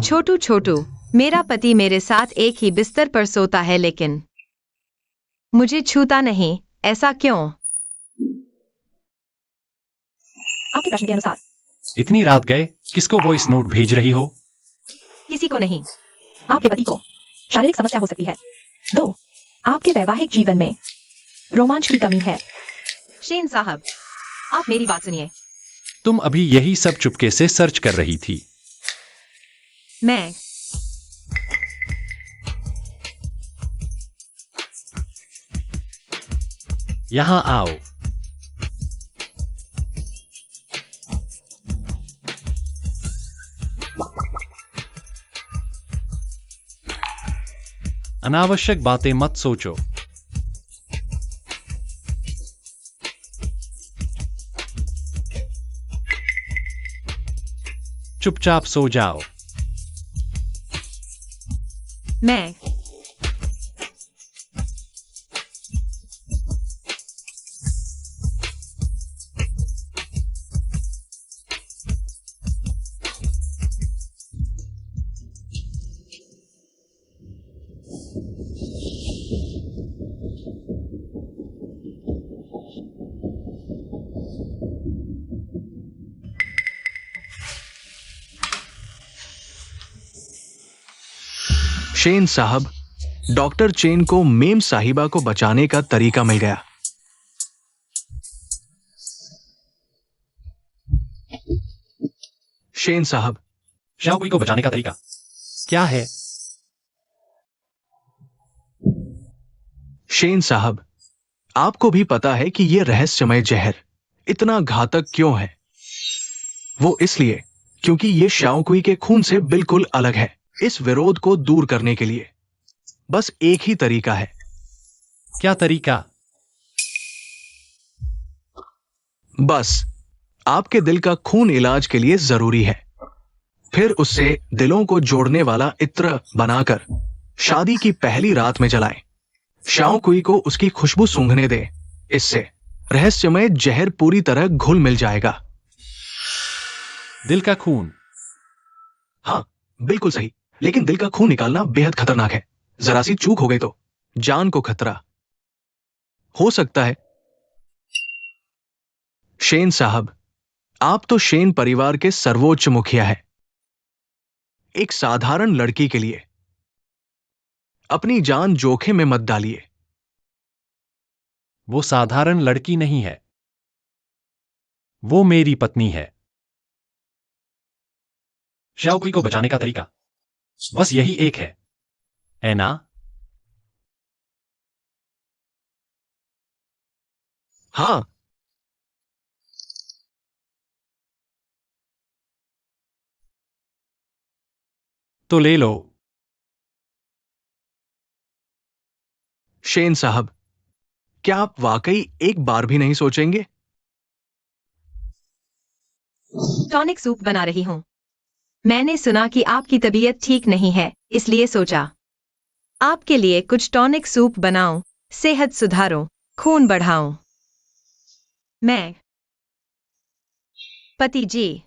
छोटू छोटू, मेरा पति मेरे साथ एक ही बिस्तर पर सोता है लेकिन मुझे छूता नहीं, ऐसा क्यों? आपके प्रश्न के अनुसार इतनी रात गए, किसको वॉइस नोट भेज रही हो? किसी को नहीं। आपके पति को शारीरिक समस्या हो सकती है। 2, आपके वैवाहिक जीवन में रोमांच की कमी है। शेन साहब, आप मेरी बात सुनिए। तुम अभी यही सब चुपके से सर्च कर रही थी। मैं यहां आओ। अनावश्यक बातें मत सोचो। चुपचाप सो जाओ। मैं शेन साहब, डॉक्टर चेन को मेम साहिबा को बचाने का तरीका मिल गया। शेन साहब, शाओकुई को बचाने का तरीका क्या है? शेन साहब, आपको भी पता है कि यह रहस्यमय जहर इतना घातक क्यों है? वो इसलिए क्योंकि ये शाओकुई के खून से बिल्कुल अलग है। इस विरोध को दूर करने के लिए बस एक ही तरीका है, क्या तरीका? बस आपके दिल का खून इलाज के लिए जरूरी है। फिर उससे दिलों को जोड़ने वाला इत्र बनाकर शादी की पहली रात में जलाएं। शाओ कुई को उसकी खुशबू सूंघने दे। इससे रहस्यमय जहर पूरी तरह घुल मिल जाएगा। दिल का खून? हाँ, बिल्कुल सही। लेकिन दिल का खून निकालना बेहद खतरनाक है। जरा सी चूक हो गई तो जान को खतरा हो सकता है। शेन साहब, आप तो शेन परिवार के सर्वोच्च मुखिया हैं। एक साधारण लड़की के लिए अपनी जान जोखिम में मत डालिए। वो साधारण लड़की नहीं है, वो मेरी पत्नी है। शाओकुई को बचाने का तरीका बस यही एक है ना? हाँ, तो ले लो। शेन साहब, क्या आप वाकई एक बार भी नहीं सोचेंगे? टॉनिक सूप बना रही हूँ। मैंने सुना कि आपकी तबीयत ठीक नहीं है, इसलिए सोचा आपके लिए कुछ टॉनिक सूप बनाऊं, सेहत सुधारो, खून बढ़ाऊं। मैं पति जी,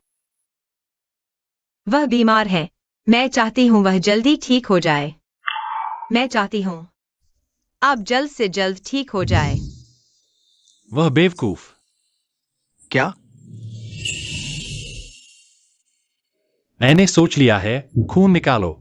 वह बीमार है। मैं चाहती हूं वह जल्दी ठीक हो जाए। मैं चाहती हूं आप जल्द से जल्द ठीक हो जाए। वह बेवकूफ। क्या? मैंने सोच लिया है, खून निकालो।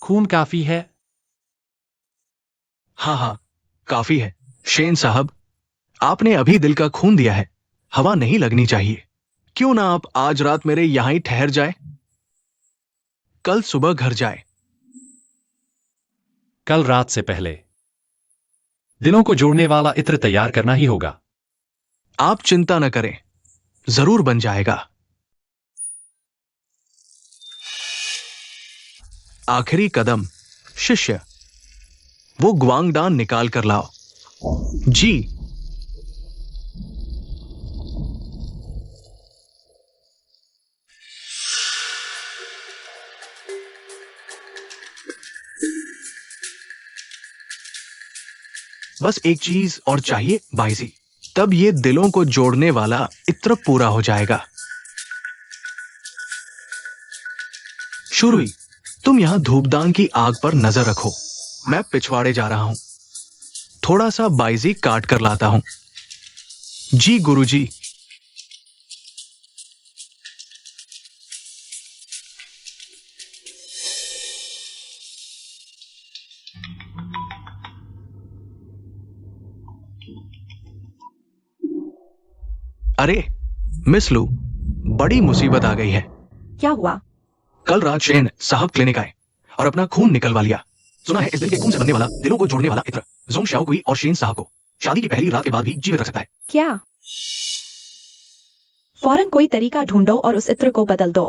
खून काफी है? हाँ हाँ, काफी है। शेन साहब, आपने अभी दिल का खून दिया है, हवा नहीं लगनी चाहिए। क्यों ना आप आज रात मेरे यहां ही ठहर जाए, कल सुबह घर जाए। कल रात से पहले दिलों को जोड़ने वाला इत्र तैयार करना ही होगा। आप चिंता न करें, जरूर बन जाएगा। आखिरी कदम, शिष्य, वो ग्वांगडान निकाल कर लाओ। जी। बस एक चीज और चाहिए बाईजी, तब ये दिलों को जोड़ने वाला इत्र पूरा हो जाएगा। शुरुई, तुम यहां धूपदान की आग पर नजर रखो। मैं पिछवाड़े जा रहा हूं, थोड़ा सा बाईजी काट कर लाता हूं। जी गुरुजी। अरे मिस लू, बड़ी मुसीबत आ गई है। क्या हुआ? कल रात शेन साहब क्लिनिक आए और अपना खून निकलवा लिया। सुना है इस दिल के खून से बनने वाला, दिलों को जोड़ने वाला इत्र जोंग शाओकुई और शेन साहब को शादी की पहली रात के बाद भी जीवित रख सकता है। क्या? फौरन कोई तरीका ढूंढो और उस इत्र को बदल दो।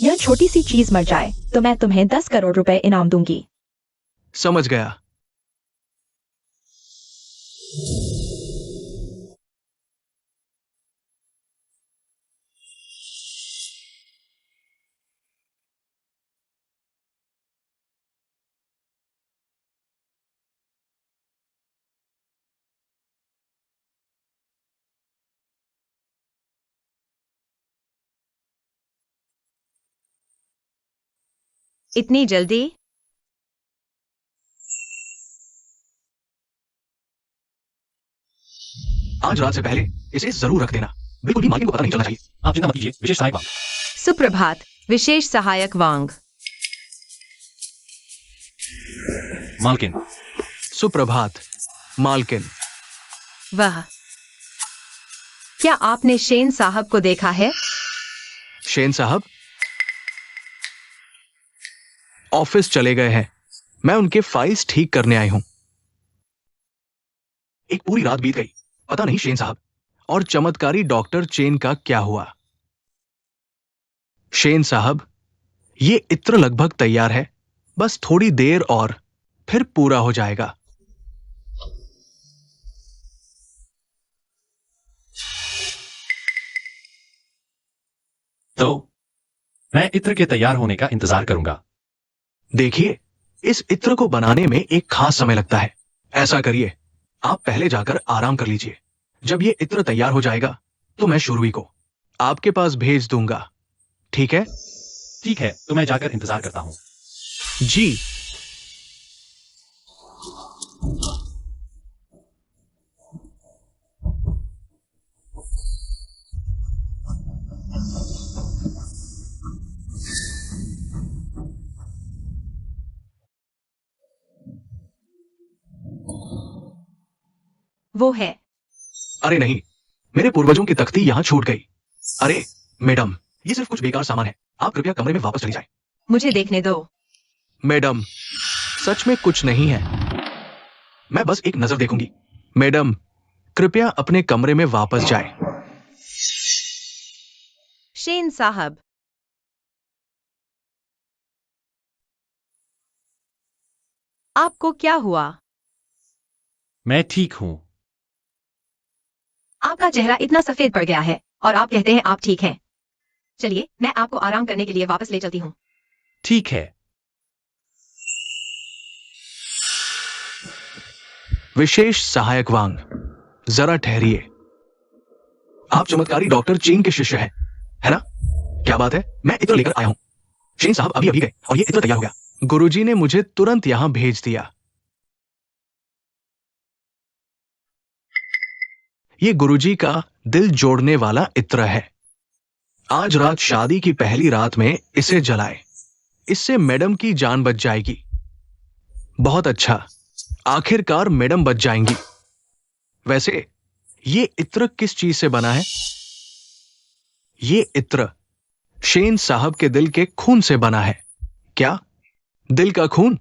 यह छोटी सी चीज मर जाए तो मैं तुम्हें 10 करोड़ रुपए इनाम दूंगी। समझ गया। इतनी जल्दी? आज रात से पहले इसे जरूर रख देना, बिल्कुल भी मालिक को पता नहीं चलना चाहिए। आप चिंता मत कीजिए, विशेष सहायक वांग। सुप्रभात, विशेष सहायक वांग। मालकिन, सुप्रभात मालकिन। वह क्या आपने शेन साहब को देखा है? शेन साहब ऑफिस चले गए हैं। मैं उनके फाइल्स ठीक करने आई हूं। एक पूरी रात बीत गई, पता नहीं शेन साहब और चमत्कारी डॉक्टर चेन का क्या हुआ। शेन साहब, ये इत्र लगभग तैयार है, बस थोड़ी देर और फिर पूरा हो जाएगा। तो मैं इत्र के तैयार होने का इंतजार करूंगा। देखिए, इस इत्र को बनाने में एक खास समय लगता है। ऐसा करिए, आप पहले जाकर आराम कर लीजिए। जब ये इत्र तैयार हो जाएगा तो मैं शुरुई को आपके पास भेज दूंगा। ठीक है? ठीक है, तो मैं जाकर इंतजार करता हूं। जी। वो है। अरे नहीं, मेरे पूर्वजों की तख्ती यहां छूट गई। अरे मैडम, ये सिर्फ कुछ बेकार सामान है। आप कृपया कमरे में वापस चली जाएं। मुझे देखने दो। मैडम, सच में कुछ नहीं है। मैं बस एक नजर देखूंगी। मैडम, कृपया अपने कमरे में वापस जाएं। शेन साहब, आपको क्या हुआ? मैं ठीक हूं। आपका चेहरा इतना सफेद पड़ गया है और आप कहते हैं आप ठीक हैं। चलिए, मैं आपको आराम करने के लिए वापस ले चलती हूँ। ठीक है। विशेष सहायक वांग, जरा ठहरिए। आप चमत्कारी डॉक्टर चीन के शिष्य हैं, है ना? क्या बात है, मैं इत्र लेकर आया हूं। शेन साहब अभी अभी गए और ये इत्र तैयार हो गया। गुरुजी ने मुझे तुरंत यहां भेज दिया। ये गुरुजी का दिल जोड़ने वाला इत्र है। आज रात शादी की पहली रात में इसे जलाए। इससे मैडम की जान बच जाएगी। बहुत अच्छा, आखिरकार मैडम बच जाएंगी। वैसे ये इत्र किस चीज से बना है? ये इत्र शेन साहब के दिल के खून से बना है। क्या दिल का खून?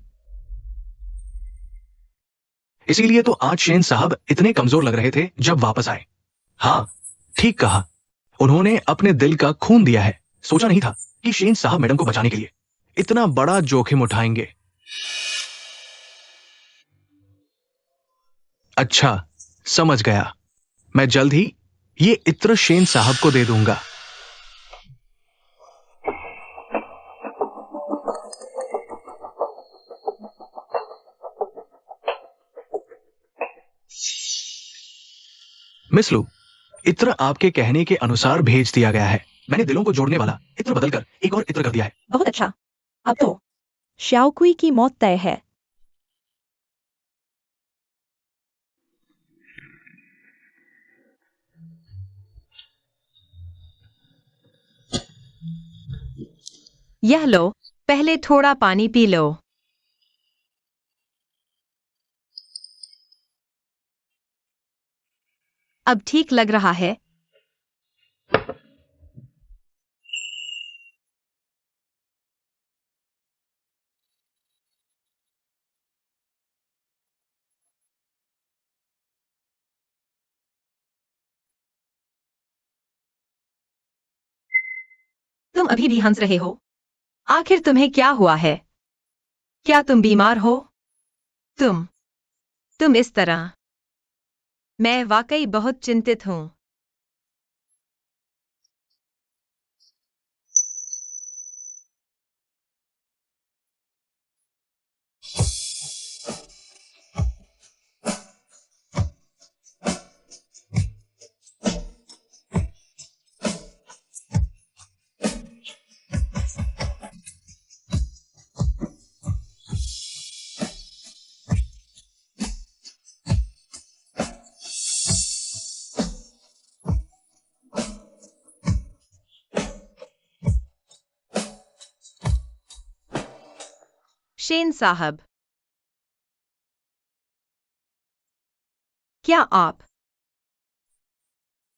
इसीलिए तो आज शेन साहब इतने कमजोर लग रहे थे जब वापस आए। हाँ, ठीक कहा, उन्होंने अपने दिल का खून दिया है। सोचा नहीं था कि शेन साहब मैडम को बचाने के लिए इतना बड़ा जोखिम उठाएंगे। अच्छा, समझ गया। मैं जल्द ही ये इत्र शेन साहब को दे दूंगा। मिस लू, इत्र आपके कहने के अनुसार भेज दिया गया है। मैंने दिलों को जोड़ने वाला इत्र बदलकर एक और इत्र कर दिया है। बहुत अच्छा। अब तो श्याओकुई की मौत तय है। यह लो, पहले थोड़ा पानी पी लो। अब ठीक लग रहा है? तुम अभी भी हंस रहे हो? आखिर तुम्हें क्या हुआ है? क्या तुम बीमार हो? तुम इस तरह। मैं वाकई बहुत चिंतित हूं। शेन साहब, क्या आप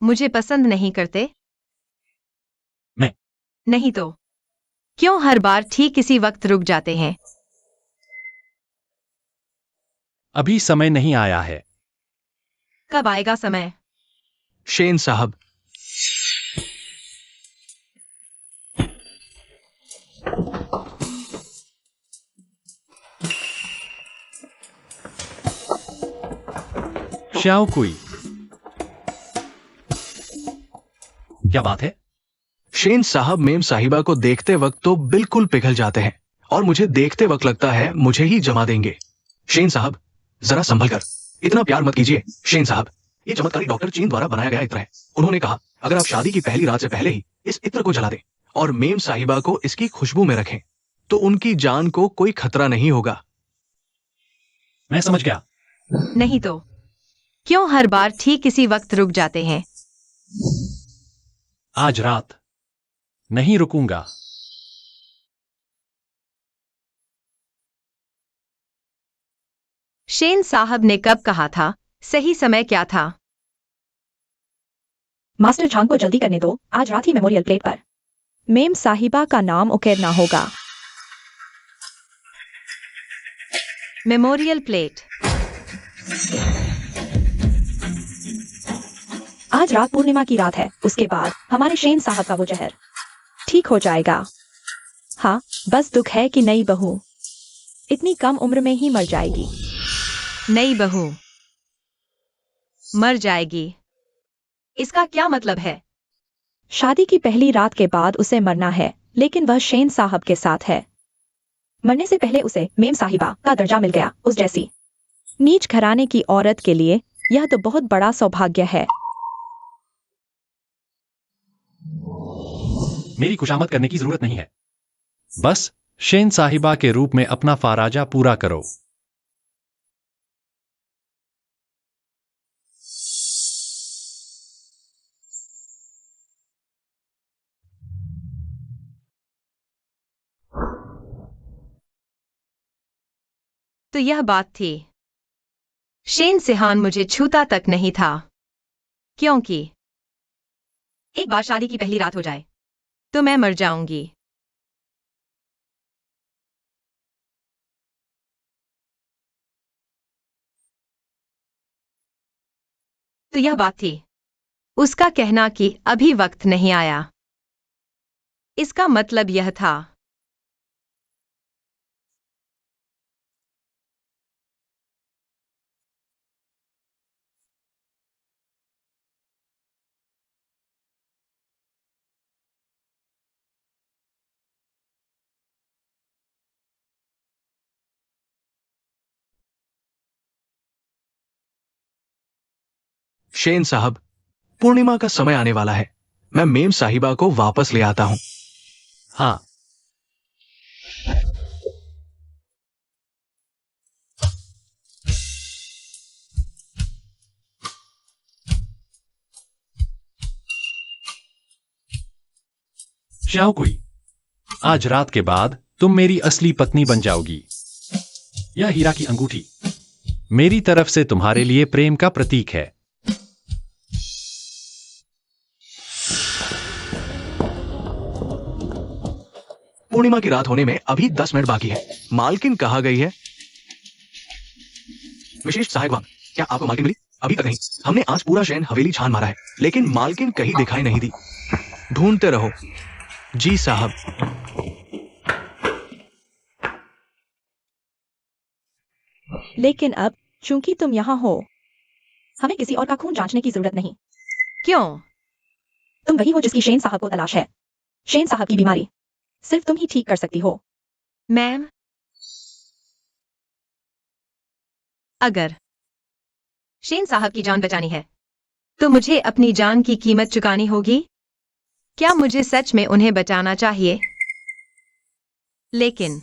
मुझे पसंद नहीं करते? मैं नहीं तो क्यों हर बार ठीक इसी वक्त रुक जाते हैं? अभी समय नहीं आया है। कब आएगा समय? शेन साहब, श्याओ कुई, क्या बात है? शेन साहब मेम साहिबा को देखते वक्त तो बिल्कुल पिघल जाते हैं और मुझे देखते वक्त लगता है मुझे ही जमा देंगे। शेन साहब, जरा संभल कर, इतना प्यार मत कीजिए। शेन साहब, ये चमत्कारी डॉक्टर चीन द्वारा बनाया गया इत्र है। उन्होंने कहा अगर आप शादी की पहली रात से पहले ही इस इत्र को जला दें और मेम साहिबा को इसकी खुशबू में रखें तो उनकी जान को कोई खतरा नहीं होगा। मैं समझ गया। नहीं तो क्यों हर बार ठीक इसी वक्त रुक जाते हैं? आज रात नहीं रुकूंगा। शेन साहब ने कब कहा था? सही समय क्या था? मास्टर झांग को जल्दी करने दो, आज रात ही मेमोरियल प्लेट पर। मेम साहिबा का नाम उकेरना होगा। Memorial plate. आज रात पूर्णिमा की रात है, उसके बाद हमारे शेन साहब का वो जहर। ठीक हो जाएगा। हाँ, बस दुख है कि नई बहू इतनी कम उम्र में ही मर जाएगी। नई बहू मर जाएगी, इसका क्या मतलब है? शादी की पहली रात के बाद उसे मरना है, लेकिन वह शेन साहब के साथ है। मरने से पहले उसे मेम साहिबा का दर्जा मिल गया, उस जैसी। नीच घराने की औरत के लिए यह तो बहुत बड़ा सौभाग्य है। मेरी खुशामद करने की जरूरत नहीं है, बस शेन साहिबा के रूप में अपना फाराजा पूरा करो। तो यह बात थी। शेन सिहान मुझे छूता तक नहीं था, क्योंकि एक बार शादी की पहली रात हो जाए तो मैं मर जाऊंगी। तो यह बात थी। उसका कहना कि अभी वक्त नहीं आया, इसका मतलब यह था। शेन साहब, पूर्णिमा का समय आने वाला है। मैं मेम साहिबा को वापस ले आता हूं। हाँ, श्याओ कुई, आज रात के बाद तुम मेरी असली पत्नी बन जाओगी। यह हीरा की अंगूठी मेरी तरफ से तुम्हारे लिए प्रेम का प्रतीक है। पूर्णिमा की रात होने में अभी 10 मिनट बाकी है। मालकिन कहाँ गई है? विशेष सहायक वांग, क्या आपको मालकिन मिली? अभी तक नहीं। हमने आज पूरा शहर हवेली छान मारा है, लेकिन मालकिन कहीं दिखाई नहीं दी। ढूंढते रहो। जी साहब। लेकिन अब चूंकि तुम यहाँ हो, हमें किसी और का खून जांचने की जरूरत नहीं। क्यों? तुम वही हो जिसकी शेन साहब को तलाश है। शेन साहब की बीमारी सिर्फ तुम ही ठीक कर सकती हो। मैम, अगर शेन साहब की जान बचानी है तो मुझे अपनी जान की कीमत चुकानी होगी। क्या मुझे सच में उन्हें बचाना चाहिए? लेकिन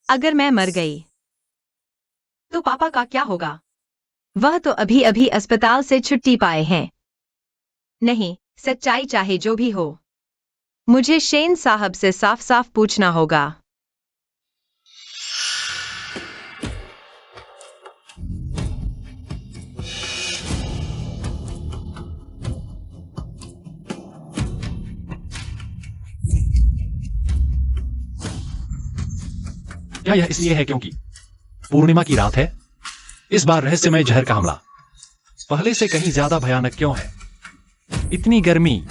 अगर मैं मर गई तो पापा का क्या होगा? वह तो अभी अभी अस्पताल से छुट्टी पाए हैं। नहीं, सच्चाई चाहे जो भी हो, मुझे शेन साहब से साफ साफ पूछना होगा। क्या यह इसलिए है क्योंकि पूर्णिमा की रात है? इस बार रहस्यमय जहर का हमला पहले से कहीं ज्यादा भयानक क्यों है? इतनी गर्मी।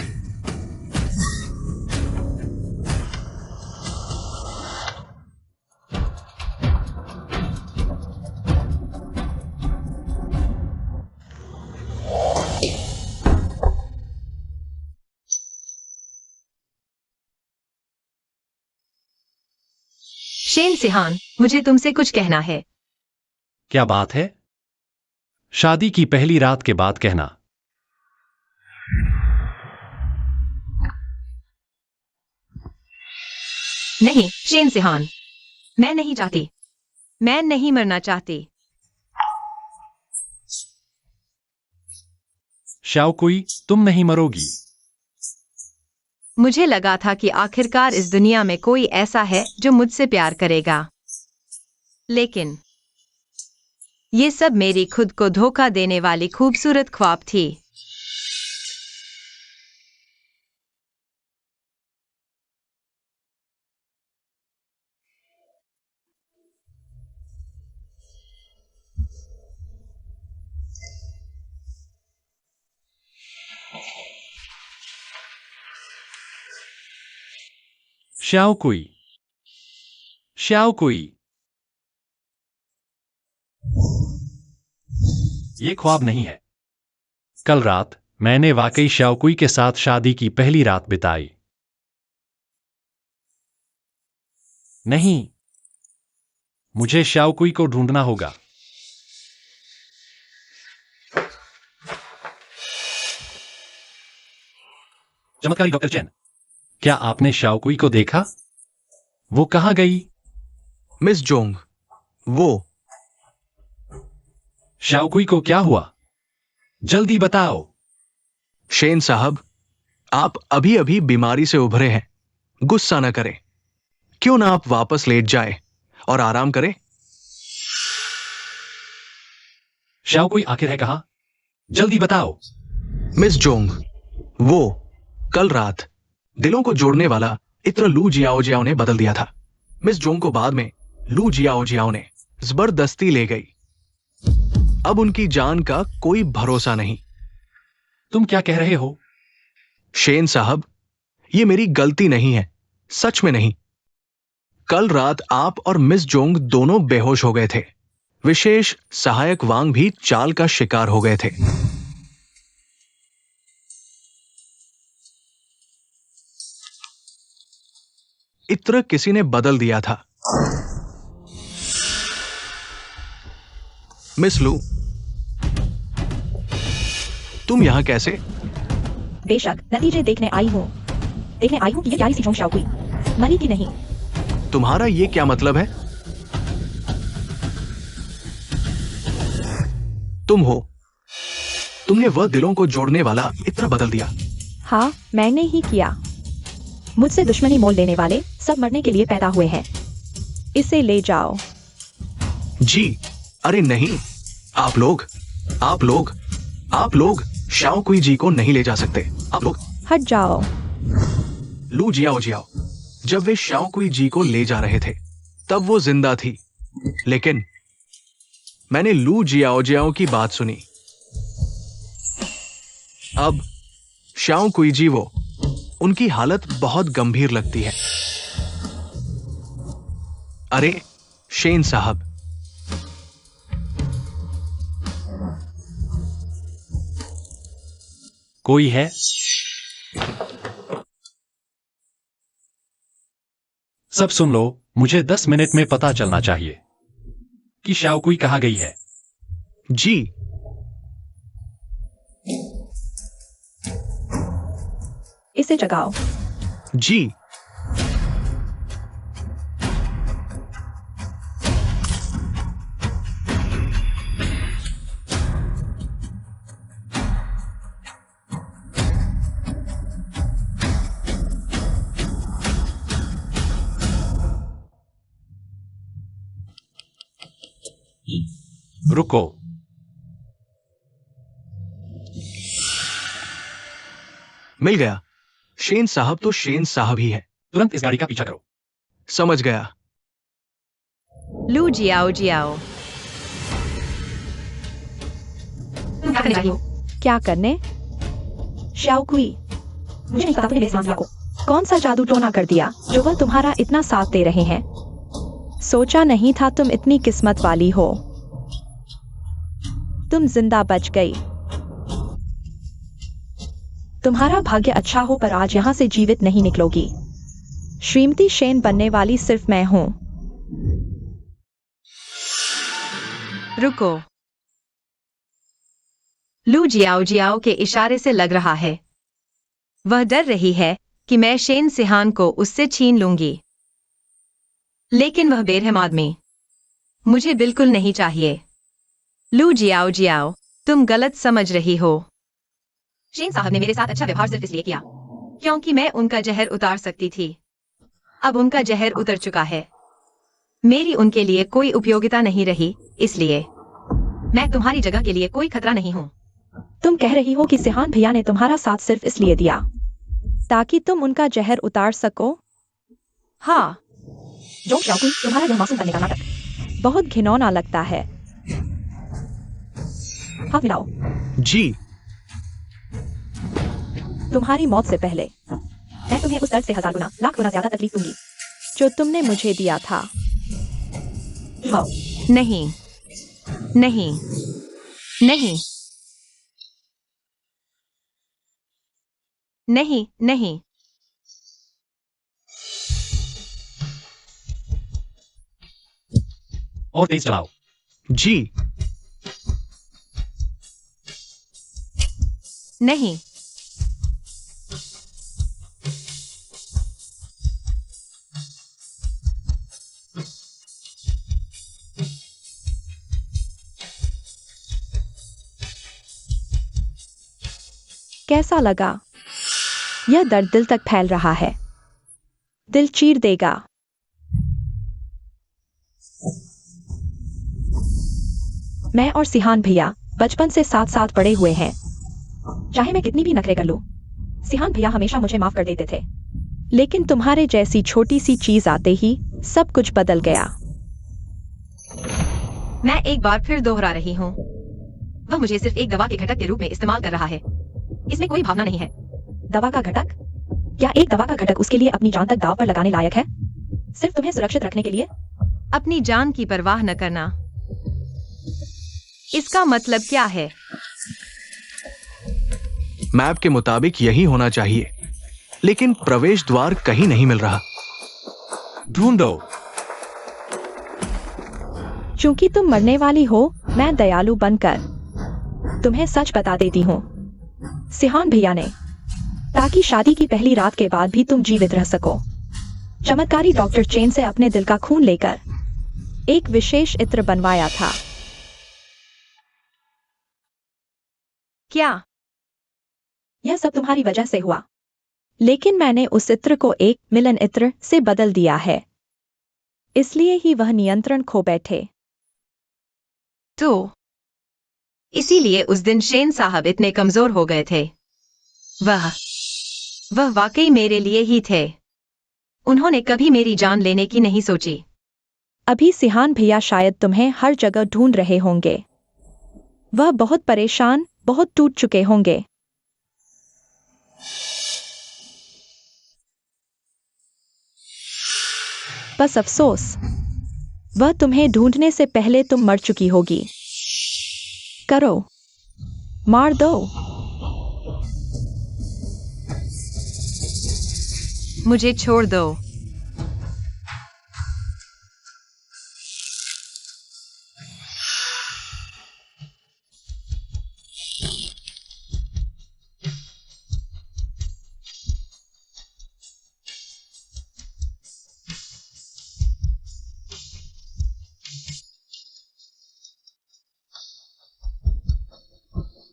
शेन सिहान, मुझे तुमसे कुछ कहना है। क्या बात है? शादी की पहली रात के बाद कहना। नहीं शेन सिहान, मैं नहीं चाहती। मैं नहीं मरना चाहती। शाओकुई, तुम नहीं मरोगी। मुझे लगा था कि आखिरकार इस दुनिया में कोई ऐसा है जो मुझसे प्यार करेगा, लेकिन ये सब मेरी खुद को धोखा देने वाली खूबसूरत ख्वाब थी। शाओकुई, शाओकुई, ये ख्वाब नहीं है। कल रात मैंने वाकई शाओकुई के साथ शादी की पहली रात बिताई। नहीं, मुझे शाओकुई को ढूंढना होगा। चमत्कारी डॉक्टर चेन, क्या आपने शाओकुई को देखा? वो कहां गई? मिस जोंग, वो शाओकुई को क्या हुआ? जल्दी बताओ। शेन साहब, आप अभी अभी बीमारी से उभरे हैं। गुस्सा न करें। क्यों ना आप वापस लेट जाए और आराम करें। शाओकुई आखिर है कहां? जल्दी बताओ। मिस जोंग, वो कल रात दिलों को जोड़ने वाला इत्र लू जियाओ जियाओ ने बदल दिया था। मिस जोंग को बाद में लू जियाओ जियाओ ने जबरदस्ती ले गई। अब उनकी जान का कोई भरोसा नहीं। तुम क्या कह रहे हो? शेन साहब, ये मेरी गलती नहीं है, सच में नहीं। कल रात आप और मिस जोंग दोनों बेहोश हो गए थे। विशेष सहायक वांग भी चाल का शिकार हो गए थे। इत्र किसी ने बदल दिया था। मिस लू, तुम यहां कैसे? बेशक नतीजे देखने आई हूँ कि ये प्यारी सी जोंग शाओकुई मरी कि नहीं। तुम्हारा ये क्या मतलब है? तुम हो, तुमने वह दिलों को जोड़ने वाला इत्र बदल दिया। हाँ, मैंने ही किया। मुझसे दुश्मनी मोल लेने वाले सब मरने के लिए पैदा हुए हैं। इसे ले जाओ। जी, अरे नहीं, आप लोग शाओकुई जी को नहीं ले जा सकते। आप लोग हट जाओ। लू जियाओ जियाओ, जब वे शाओकुई जी को ले जा रहे थे तब वो जिंदा थी, लेकिन मैंने लू जियाओ जियाओ की बात सुनी। अब शाओकुई जी, वो उनकी हालत बहुत गंभीर लगती है। अरे शेन साहब, कोई है? सब सुन लो, मुझे 10 मिनट में पता चलना चाहिए कि शाओकुई कहां गई है। जी, इसे जगाओ। जी, रुको। मिल गया। शेन साहब तो शेन साहब ही है। तुरंत इस गाड़ी का पीछा करो। समझ गया। लू जियाओ जियाओ। तुम क्या करने जा रही हो? क्या करने? शाओकुई, मुझे नहीं पता तुमने मेरे सामने को। कौन सा जादू टोना कर दिया जो वह तुम्हारा इतना साथ दे रहे हैं? सोचा नहीं था तुम इतनी किस्मत वाली हो। तुम जिंदा बच गई। तुम्हारा भाग्य अच्छा हो पर आज यहाँ से जीवित नहीं निकलोगी। श्रीमती शेन बनने वाली सिर्फ मैं हूँ। रुको। लू जियाओ जियाओ के इशारे से लग रहा है वह डर रही है कि मैं शेन सिहान को उससे छीन लूंगी। लेकिन वह बेरहम आदमी मुझे बिल्कुल नहीं चाहिए। लू जियाओ जियाओ, तुम गलत समझ रही हो। शेन साहब ने मेरे साथ अच्छा व्यवहार सिर्फ इसलिए किया क्योंकि मैं उनका जहर उतार सकती थी। अब उनका जहर उतर चुका है। मेरी उनके लिए कोई उपयोगिता नहीं रही, इसलिए मैं तुम्हारी जगह के लिए कोई खतरा नहीं हूँ। तुम कह रही हो कि सिहान भैया ने तुम्हारा साथ सिर्फ इसलिए दिया ताकि तुम उनका जहर उतार सको? हाँ, जो शाओकुई, तुम्हारा यह मासूम बनने का नाटक बहुत घिनौना लगता है। हाथ मिलाओ। जी। तुम्हारी मौत से पहले मैं तुम्हें उस दर्द से 1000 गुना, लाख गुना ज्यादा तकलीफ दूंगी जो तुमने मुझे दिया था। वाओ। नहीं नहीं नहीं नहीं नहीं। और तेज चलाओ। जी। नहीं। कैसा लगा? यह दर्द दिल तक फैल रहा है। दिल चीर देगा। मैं और सिहान भैया बचपन से साथ साथ पड़े हुए हैं। चाहे मैं कितनी भी नखरे कर लूं, सिहान भैया हमेशा मुझे माफ कर देते थे। लेकिन तुम्हारे जैसी छोटी सी चीज आते ही सब कुछ बदल गया। मैं एक बार फिर दोहरा रही हूँ, वह मुझे सिर्फ एक दवा के घटक के रूप में इस्तेमाल कर रहा है। इसमें कोई भावना नहीं है। दवा का घटक? क्या एक दवा का घटक उसके लिए अपनी जान तक दांव पर लगाने लायक है? सिर्फ तुम्हें सुरक्षित रखने के लिए? अपनी जान की परवाह न करना, इसका मतलब क्या है? मैप के मुताबिक यही होना चाहिए, लेकिन प्रवेश द्वार कहीं नहीं मिल रहा। ढूंढो। चूंकि तुम मरने वाली हो, मैं दयालु बनकर तुम्हें सच बता देती हूँ। सिहान भैया ने, ताकि शादी की पहली रात के बाद भी तुम जीवित रह सको, चमत्कारी डॉक्टर चेन से अपने दिल का खून लेकर एक विशेष इत्र बनवाया था। क्या? यह सब तुम्हारी वजह से हुआ। लेकिन मैंने उस इत्र को एक मिलन इत्र से बदल दिया है, इसलिए ही वह नियंत्रण खो बैठे। तो इसीलिए उस दिन शेन साहब इतने कमजोर हो गए थे। वह वाकई मेरे लिए ही थे। उन्होंने कभी मेरी जान लेने की नहीं सोची। अभी सिहान भैया शायद तुम्हें हर जगह ढूंढ रहे होंगे। वह बहुत परेशान, बहुत टूट चुके होंगे। बस अफसोस, वह तुम्हें ढूंढने से पहले तुम मर चुकी होगी। करो, मार दो। मुझे छोड़ दो।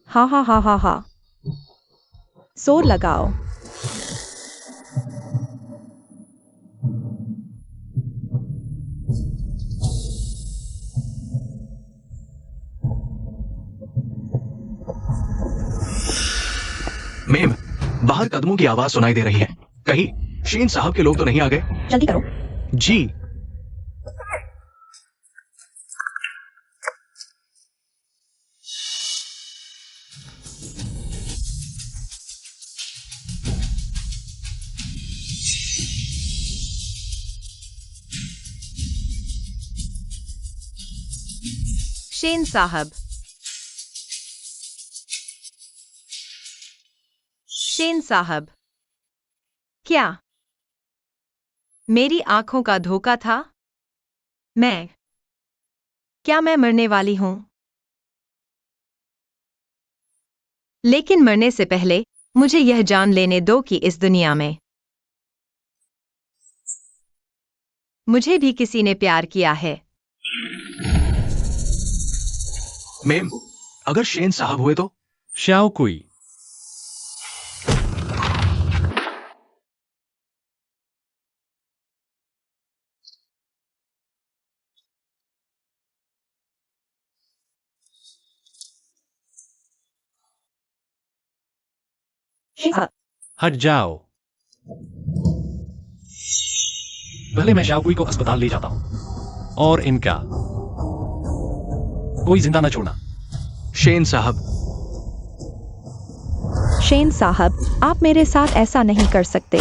हा हा हा हा हा। जोर लगाओ। मेम, बाहर कदमों की आवाज सुनाई दे रही है। कहीं शेन साहब के लोग तो नहीं आ गए? जल्दी करो। जी। शेन साहब, शेन साहब, क्या मेरी आंखों का धोखा था? क्या मैं मरने वाली हूं? लेकिन मरने से पहले मुझे यह जान लेने दो कि इस दुनिया में मुझे भी किसी ने प्यार किया है। मेम, अगर शेन साहब हुए तो? श्याओ कुई, शेन साहब, हट जाओ। पहले मैं श्याओ कुई को अस्पताल ले जाता हूं और इनका कोई जिंदा न छोड़ना। शेन साहब, शेन साहब, आप मेरे साथ ऐसा नहीं कर सकते।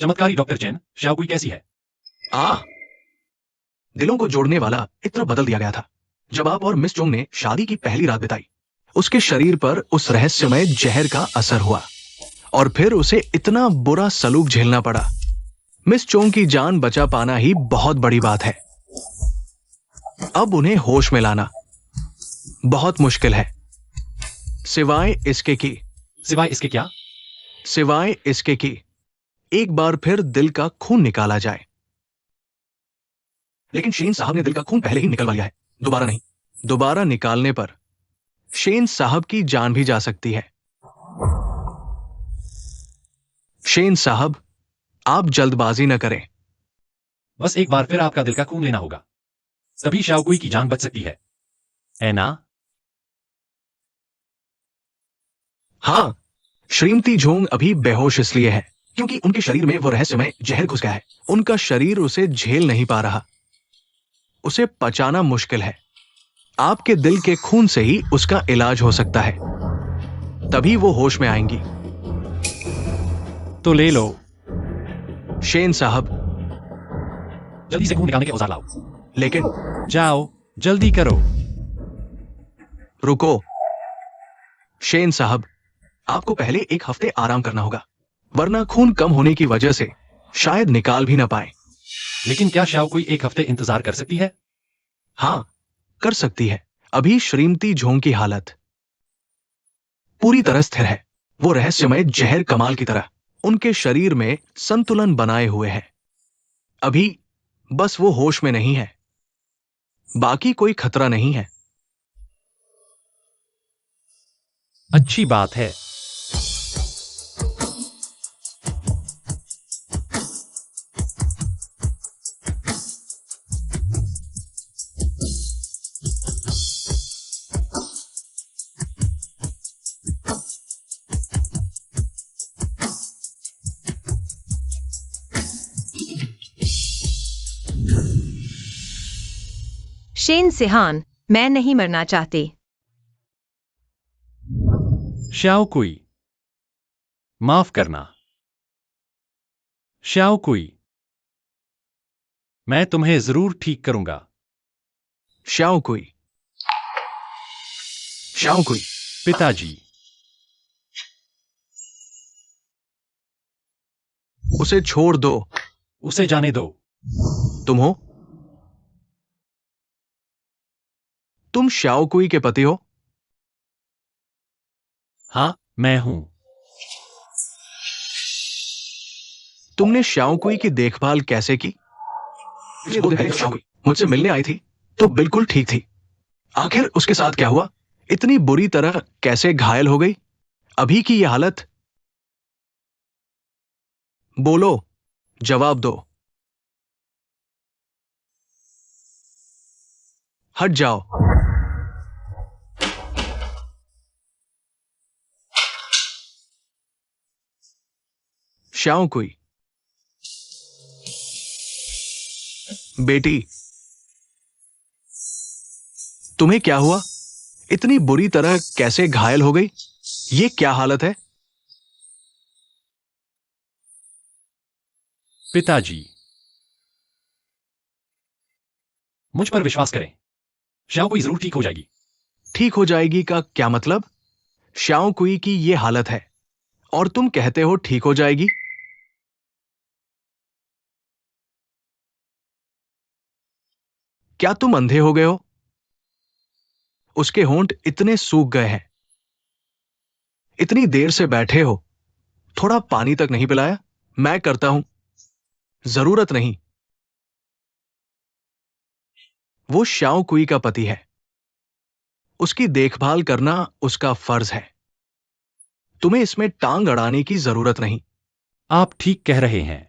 चमत्कारी डॉक्टर चेन, श्याओ कुई कैसी है? दिलों को जोड़ने वाला इतना बदल दिया गया था जब आप और मिस चोंग ने शादी की पहली रात बिताई। उसके शरीर पर उस रहस्यमय जहर का असर हुआ और फिर उसे इतना बुरा सलूक झेलना पड़ा। मिस चोंग की जान बचा पाना ही बहुत बड़ी बात है। अब उन्हें होश में लाना बहुत मुश्किल है, सिवाय इसके कि सिवाय इसके क्या? सिवाय इसके कि एक बार फिर दिल का खून निकाला जाए। लेकिन शेन साहब ने दिल का खून पहले ही निकलवा लिया है, दोबारा नहीं। दोबारा निकालने पर शेन साहब की जान भी जा सकती है। शेन साहब, आप जल्दबाजी न करें। बस एक बार फिर आपका दिल का खून लेना होगा, तभी श्याओ कुई की जान बच सकती है ना? हाँ, श्रीमती झोंग अभी बेहोश इसलिए है क्योंकि उनके शरीर में वो रहस्यमय जहर घुस गया है। उनका शरीर उसे झेल नहीं पा रहा, उसे पचाना मुश्किल है। आपके दिल के खून से ही उसका इलाज हो सकता है, तभी वो होश में आएंगी। तो ले लो। शेन साहब, जल्दी से खून निकालने के औजार लाओ। लेकिन जाओ, जल्दी करो। रुको शेन साहब, आपको पहले एक हफ्ते आराम करना होगा, वरना खून कम होने की वजह से शायद निकाल भी ना पाए। लेकिन क्या श्याओ कुई एक हफ्ते इंतजार कर सकती है? हाँ, कर सकती है। अभी श्रीमती झोंग की हालत पूरी तरह स्थिर है। वो रहस्यमय जहर कमाल की तरह उनके शरीर में संतुलन बनाए हुए है। अभी बस वो होश में नहीं है, बाकी कोई खतरा नहीं है। अच्छी बात है। शेन सिहान, मैं नहीं मरना चाहती। श्याओ कुई, माफ करना। श्याओ कुई, मैं तुम्हें जरूर ठीक करूंगा। श्याओ कुई, श्याओ कुई, पिताजी, उसे छोड़ दो। उसे जाने दो। तुम हो? तुम श्याओ कुई के पति हो? हाँ, मैं हूं। तुमने श्याओ कुई की देखभाल कैसे की? ये 2 दिन पहले श्याओ कुई मुझसे मिलने आई थी तो बिल्कुल ठीक थी। आखिर उसके साथ क्या हुआ? इतनी बुरी तरह कैसे घायल हो गई? अभी की यह हालत? बोलो, जवाब दो। हट जाओ। श्याओ कुई, बेटी, तुम्हें क्या हुआ? इतनी बुरी तरह कैसे घायल हो गई? ये क्या हालत है? पिताजी, मुझ पर विश्वास करें, श्याओ कोई जरूर ठीक हो जाएगी। ठीक हो जाएगी का क्या मतलब? श्याओ कुई की ये हालत है और तुम कहते हो ठीक हो जाएगी? क्या तुम अंधे हो गए हो? उसके होंठ इतने सूख गए हैं। इतनी देर से बैठे हो, थोड़ा पानी तक नहीं पिलाया? मैं करता हूं। जरूरत नहीं। वो श्याओ कुई का पति है। उसकी देखभाल करना उसका फर्ज है। तुम्हें इसमें टांग अड़ाने की जरूरत नहीं। आप ठीक कह रहे हैं।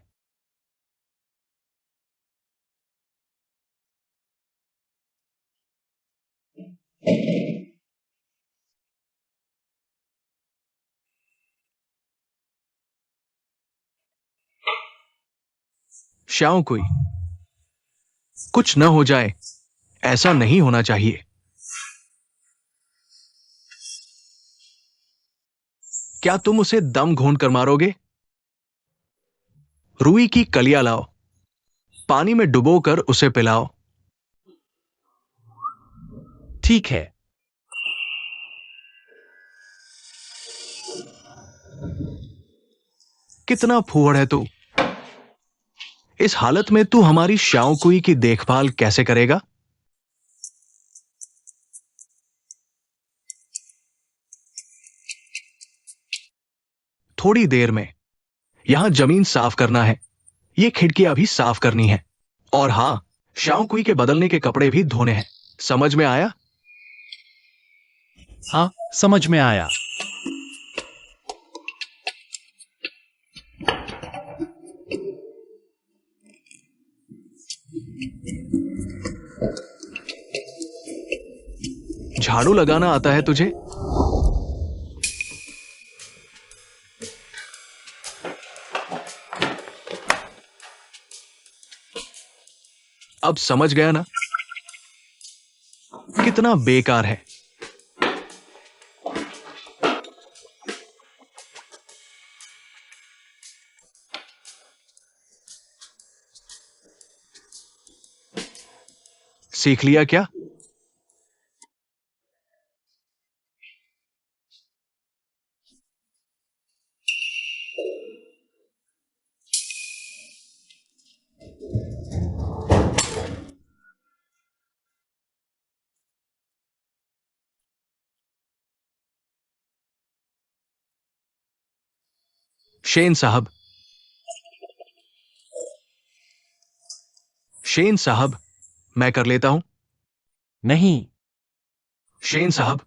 श्याओ कुई, कुछ न हो जाए, ऐसा नहीं होना चाहिए। क्या तुम उसे दम घोंट कर मारोगे? रुई की कलियां लाओ, पानी में डुबोकर उसे पिलाओ। ठीक है। कितना फूहड़ है तू। इस हालत में तू हमारी श्याओ कुई की देखभाल कैसे करेगा? थोड़ी देर में। यहां जमीन साफ करना है। ये खिड़कियां भी साफ करनी है। और हां, श्याओ कुई के बदलने के कपड़े भी धोने हैं। समझ में आया? हाँ, समझ में आया। झाड़ू लगाना आता है तुझे? अब समझ गया ना? कितना बेकार है। सीख लिया क्या? शेन साहब, शेन साहब, मैं कर लेता हूं। नहीं। शेन साहब,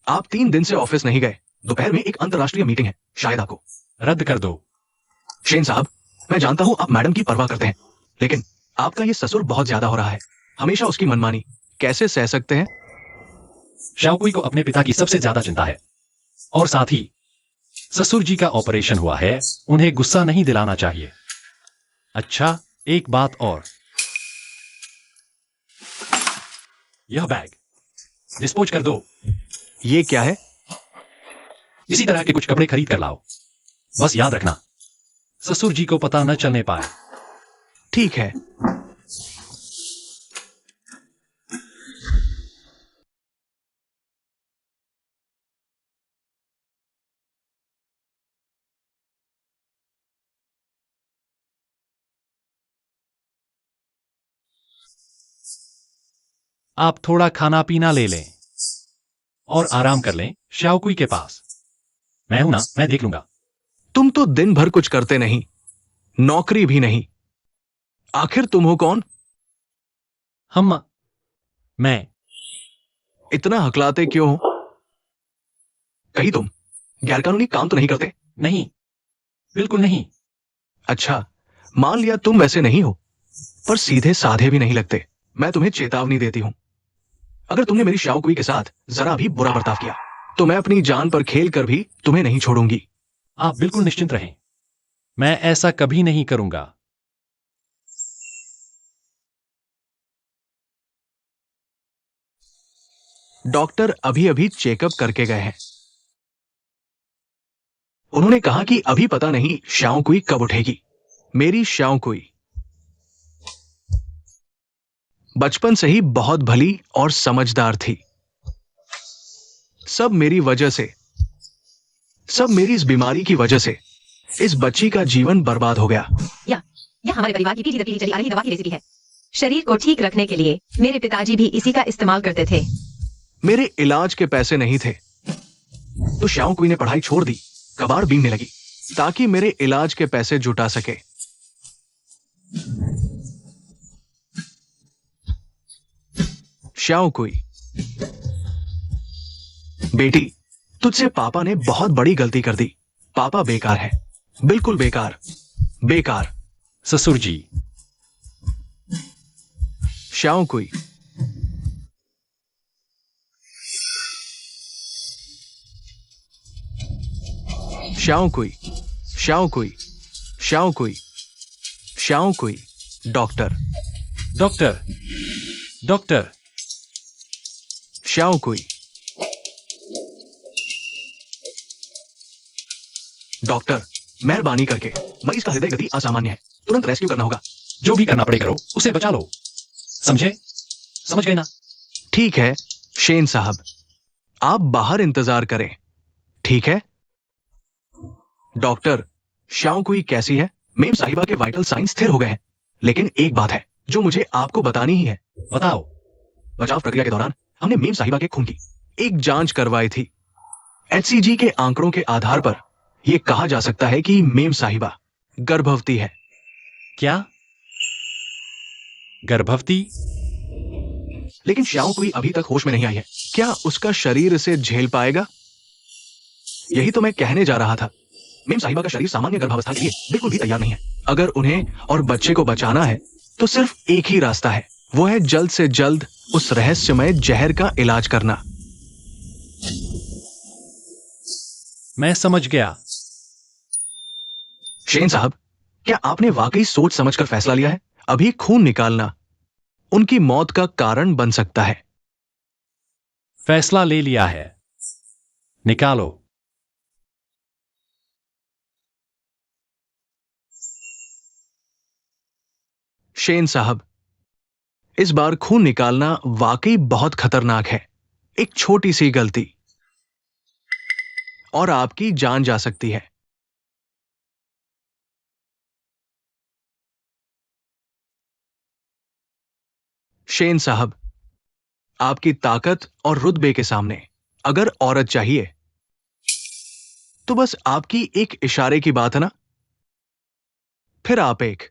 आप 3 दिन से ऑफिस नहीं गए। दोपहर में एक अंतर्राष्ट्रीय मीटिंग है, शायद आपको। रद्द कर दो। शेन साहब, मैं जानता हूं आप मैडम की परवाह करते हैं, लेकिन आपका ये ससुर बहुत ज्यादा हो रहा है। हमेशा उसकी मनमानी कैसे सह सकते हैं? श्याओकुई को अपने पिता की सबसे ज्यादा चिंता है, और साथ ही ससुर जी का ऑपरेशन हुआ है, उन्हें गुस्सा नहीं दिलाना चाहिए। अच्छा, एक बात और, यह बैग डिस्पोज कर दो। ये क्या है? इसी तरह के कुछ कपड़े खरीद कर लाओ। बस याद रखना, ससुर जी को पता न चलने पाए। ठीक है। आप थोड़ा खाना पीना ले लें और आराम कर लें श्याओकुई के पास। मैं हूं ना, मैं देख लूंगा। तुम तो दिन भर कुछ करते नहीं, नौकरी भी नहीं। आखिर तुम हो कौन? मैं इतना हकलाते क्यों हो? कहीं तुम गैरकानूनी काम तो नहीं करते? नहीं, बिल्कुल नहीं। अच्छा, मान लिया तुम वैसे नहीं हो, पर सीधे साधे भी नहीं लगते। मैं तुम्हें चेतावनी देती हूं, अगर तुमने मेरी श्याओकुई के साथ जरा भी बुरा बर्ताव किया, तो मैं अपनी जान पर खेल कर भी तुम्हें नहीं छोड़ूंगी। आप बिल्कुल निश्चिंत रहें, मैं ऐसा कभी नहीं करूंगा। डॉक्टर अभी अभी चेकअप करके गए हैं। उन्होंने कहा कि अभी पता नहीं श्याओ कुई कब उठेगी। मेरी श्याओ कुई बचपन से ही बहुत भली और समझदार थी। सब मेरी वजह से, सब मेरी इस बीमारी की वजह से इस बच्ची का जीवन बर्बाद हो गया। यह हमारे परिवार की पीढ़ी दर पीढ़ी चली आ रही दवा की रेसिपी है। शरीर को ठीक रखने के लिए मेरे पिताजी भी इसी का इस्तेमाल करते थे। मेरे इलाज के पैसे नहीं थे तो श्याओ कुई ने पढ़ाई छोड़ दी, कबाड़ बीनने लगी ताकि मेरे इलाज के पैसे जुटा सके। श्याओ कुई, बेटी, तुझसे पापा ने बहुत बड़ी गलती कर दी। पापा बेकार है, बिल्कुल बेकार, बेकार। ससुर जी, श्याओ कुई, श्याओ कुई, श्याओ कुई, श्याओ कुई, श्याओ कुई, डॉक्टर, डॉक्टर, डॉक्टर। श्याओ कुई, डॉक्टर, मेहरबानी करके मरीज का हृदय गति असामान्य है, तुरंत रेस्क्यू करना होगा। जो भी करना पड़े करो, उसे बचा लो। समझे? समझ गए ना? ठीक है शेन साहब, आप बाहर इंतजार करें, ठीक है? डॉक्टर, श्याओ कुई कैसी है? मेम साहिबा के वाइटल साइन स्थिर हो गए हैं, लेकिन एक बात है जो मुझे आपको बतानी ही है। बताओ। बचाव प्रक्रिया के दौरान हमने मेम साहिबा के खून की एक जांच करवाई थी। एचसीजी के आंकड़ों के आधार पर यह कहा जा सकता है कि मेम साहिबा गर्भवती है। क्या? गर्भवती? लेकिन श्याओ कुई अभी तक होश में नहीं आई है। क्या उसका शरीर इसे झेल पाएगा? यही तो मैं कहने जा रहा था। मेम साहिबा का शरीर सामान्य गर्भावस्था के लिए बिल्कुल भी तैयार नहीं है। अगर उन्हें और बच्चे को बचाना है तो सिर्फ एक ही रास्ता है, वो है जल्द से जल्द उस रहस्यमय जहर का इलाज करना। मैं समझ गया। शेन साहब, क्या आपने वाकई सोच समझकर फैसला लिया है? अभी खून निकालना उनकी मौत का कारण बन सकता है। फैसला ले लिया है। निकालो। शेन साहब, इस बार खून निकालना वाकई बहुत खतरनाक है। एक छोटी सी गलती और आपकी जान जा सकती है। शेन साहब, आपकी ताकत और रुतबे के सामने अगर औरत चाहिए तो बस आपकी एक इशारे की बात है ना? फिर आप एक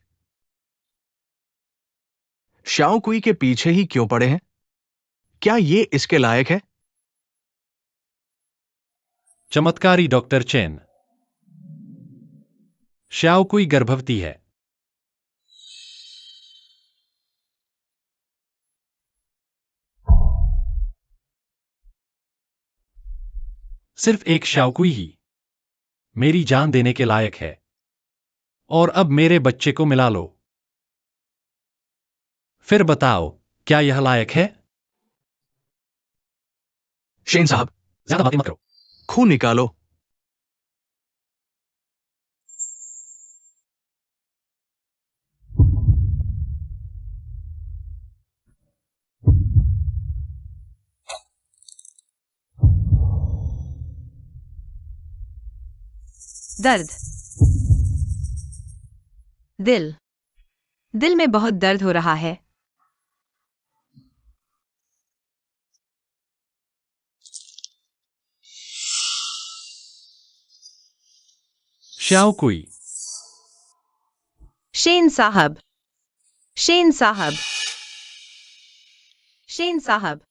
श्याओ कुई के पीछे ही क्यों पड़े हैं? क्या ये इसके लायक है? चमत्कारी डॉक्टर चेन। श्याओ कुई गर्भवती है। सिर्फ एक श्याओ कुई ही मेरी जान देने के लायक है। और अब मेरे बच्चे को मिला लो। फिर बताओ, क्या यह लायक है? शेन साहब, ज्यादा बातें मत करो। खून निकालो। दर्द। दिल। दिल में बहुत दर्द हो रहा है। श्याओ कुई। शेन साहब, शेन साहब, शेन साहब।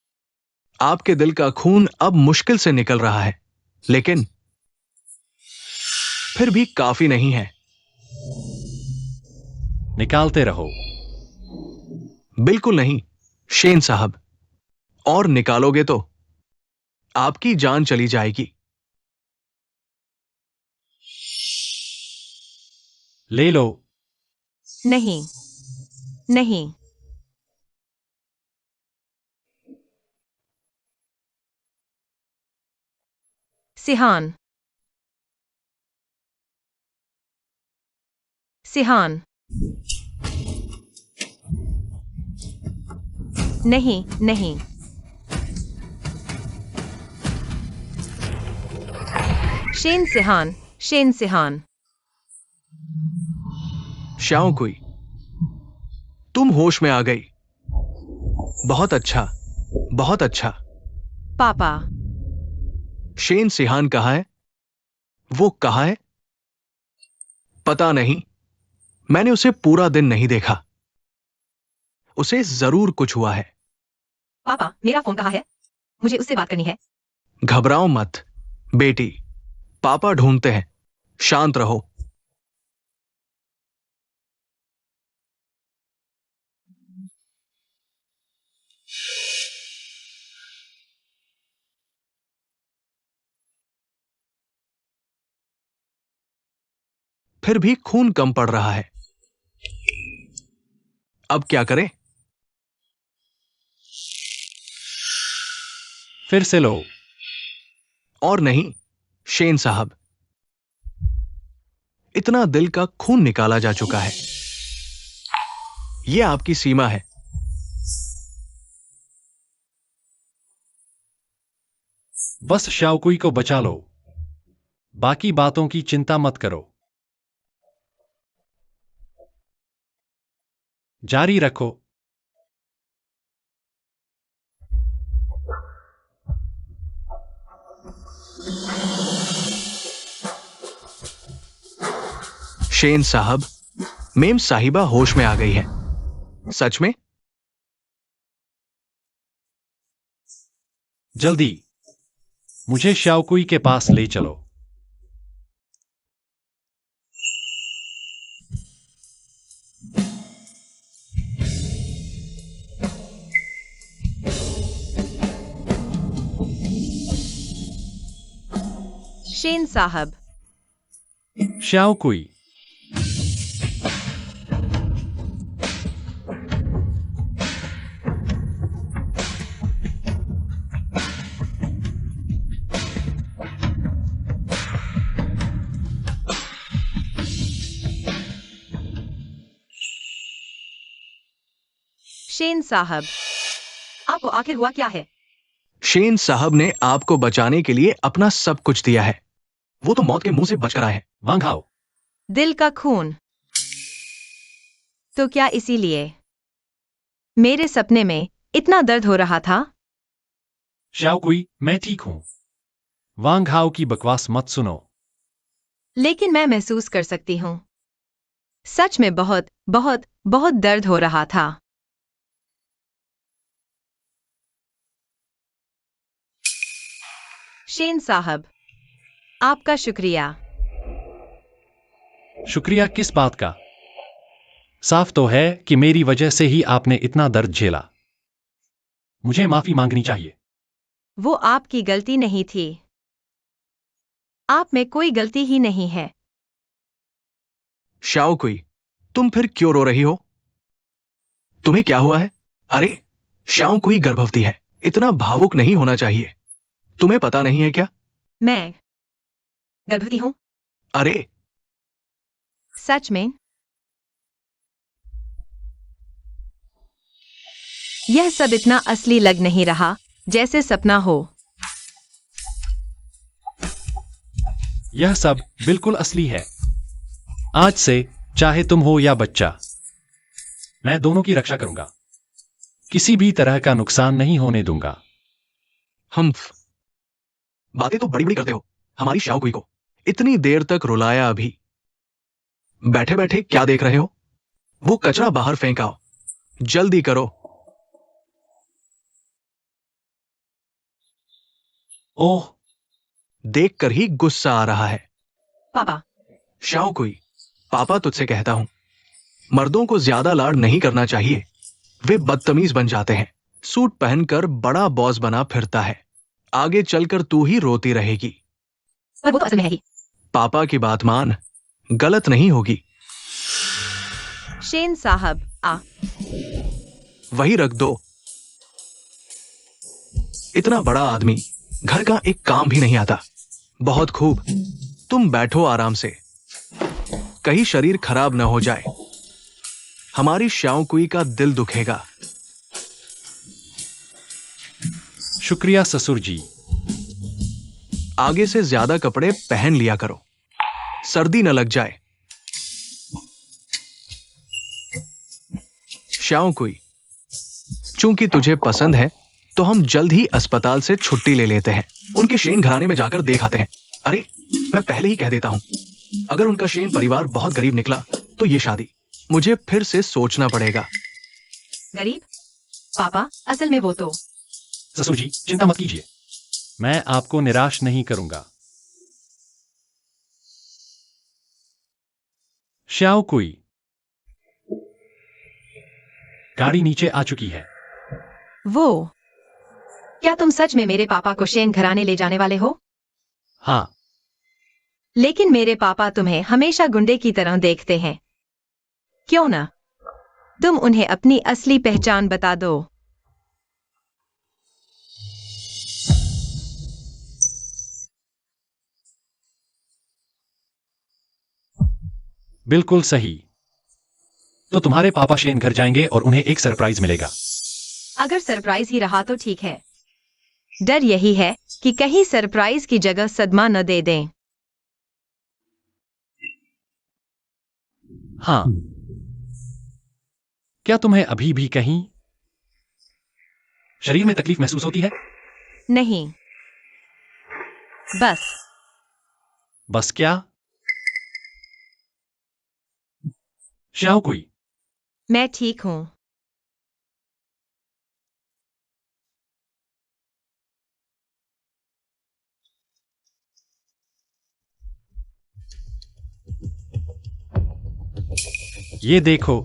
आपके दिल का खून अब मुश्किल से निकल रहा है, लेकिन फिर भी काफी नहीं है। निकालते रहो। बिल्कुल नहीं शेन साहब, और निकालोगे तो आपकी जान चली जाएगी। ले लो। नहीं, नहीं। सिहान। सिहान। नहीं नहीं। Shane Sheehan, Shane Sheehan. Shao कुई, तुम होश में आ गई। बहुत अच्छा, बहुत अच्छा। पापा। शेन सिहान कहाँ है? वो कहाँ है? पता नहीं, मैंने उसे पूरा दिन नहीं देखा। उसे जरूर कुछ हुआ है। पापा, मेरा फोन कहाँ है? मुझे उससे बात करनी है। घबराओ मत बेटी, पापा ढूंढते हैं। शांत रहो। फिर भी खून कम पड़ रहा है। अब क्या करें? फिर से लो। और नहीं शेन साहब, इतना दिल का खून निकाला जा चुका है। यह आपकी सीमा है। बस शाओकुई को बचा लो। बाकी बातों की चिंता मत करो। जारी रखो। शेन साहब, मेम साहिबा होश में आ गई है। सच में? जल्दी मुझे शाओकुई के पास ले चलो। शेन साहब। शाओकुई। शेन साहब, आपको आखिर हुआ क्या है? शेन साहब ने आपको बचाने के लिए अपना सब कुछ दिया है। वो तो मौत के मुंह से बचकर आए हैं। वांग हाओ। दिल का खून। तो क्या इसीलिए मेरे सपने में इतना दर्द हो रहा था? शाओकुई, मैं ठीक हूं। वांग हाओ की बकवास मत सुनो। लेकिन मैं महसूस कर सकती हूँ। सच में बहुत बहुत बहुत दर्द हो रहा था। शेन साहब, आपका शुक्रिया। शुक्रिया किस बात का? साफ तो है कि मेरी वजह से ही आपने इतना दर्द झेला। मुझे माफी मांगनी चाहिए। वो आपकी गलती नहीं थी। आप में कोई गलती ही नहीं है। शाओ कुई, तुम फिर क्यों रो रही हो? तुम्हें क्या हुआ है? अरे, शाओ कुई गर्भवती है। इतना भावुक नहीं होना चाहिए। तुम्हें पता नहीं है क्या? मैं गर्भवती हूँ? अरे, सच में? यह सब इतना असली लग नहीं रहा, जैसे सपना हो। यह सब बिल्कुल असली है। आज से चाहे तुम हो या बच्चा, मैं दोनों की रक्षा करूंगा। किसी भी तरह का नुकसान नहीं होने दूंगा। हम्फ, बातें तो बड़ी बड़ी करते हो। हमारी शाओ कुई को इतनी देर तक रुलाया। अभी बैठे बैठे क्या देख रहे हो? वो कचरा बाहर फेंकाओ। जल्दी करो। ओह, देखकर ही गुस्सा आ रहा है। पापा, शाओ कुई, पापा तुझसे कहता हूं, मर्दों को ज्यादा लाड नहीं करना चाहिए। वे बदतमीज बन जाते हैं। सूट पहनकर बड़ा बॉस बना फिरता है। आगे चलकर तू ही रोती रहेगी। पर वो तो असल में है ही। पापा की बात मान, गलत नहीं होगी। शेन साहब, वही रख दो। इतना बड़ा आदमी घर का एक काम भी नहीं आता। बहुत खूब, तुम बैठो आराम से। कहीं शरीर खराब न हो जाए। हमारी श्याओ कुई का दिल दुखेगा। शुक्रिया ससुर जी। आगे से ज्यादा कपड़े पहन लिया करो, सर्दी न लग जाए। श्याओ कुई, चूंकि तुझे पसंद है तो हम जल्द ही अस्पताल से छुट्टी ले लेते हैं। उनके शेन घराने में जाकर देख आते हैं। अरे, मैं पहले ही कह देता हूं, अगर उनका शेन परिवार बहुत गरीब निकला तो ये शादी मुझे फिर से सोचना पड़ेगा। गरीब? पापा, असल में वो तो। ससुर जी, चिंता मत कीजिए, मैं आपको निराश नहीं करूंगा। श्याओ कुई, गाड़ी नीचे आ चुकी है। वो, क्या तुम सच में मेरे पापा को शेन घराने ले जाने वाले हो? हाँ। लेकिन मेरे पापा तुम्हें हमेशा गुंडे की तरह देखते हैं। क्यों ना तुम उन्हें अपनी असली पहचान बता दो। बिल्कुल सही। तो तुम्हारे पापा शेन घर जाएंगे और उन्हें एक सरप्राइज मिलेगा। अगर सरप्राइज ही रहा तो ठीक है। डर यही है कि कहीं सरप्राइज की जगह सदमा न दे दें। हाँ। क्या तुम्हें अभी भी कहीं शरीर में तकलीफ महसूस होती है? नहीं, बस क्या? श्याओ कुई, मैं ठीक हूं। ये देखो।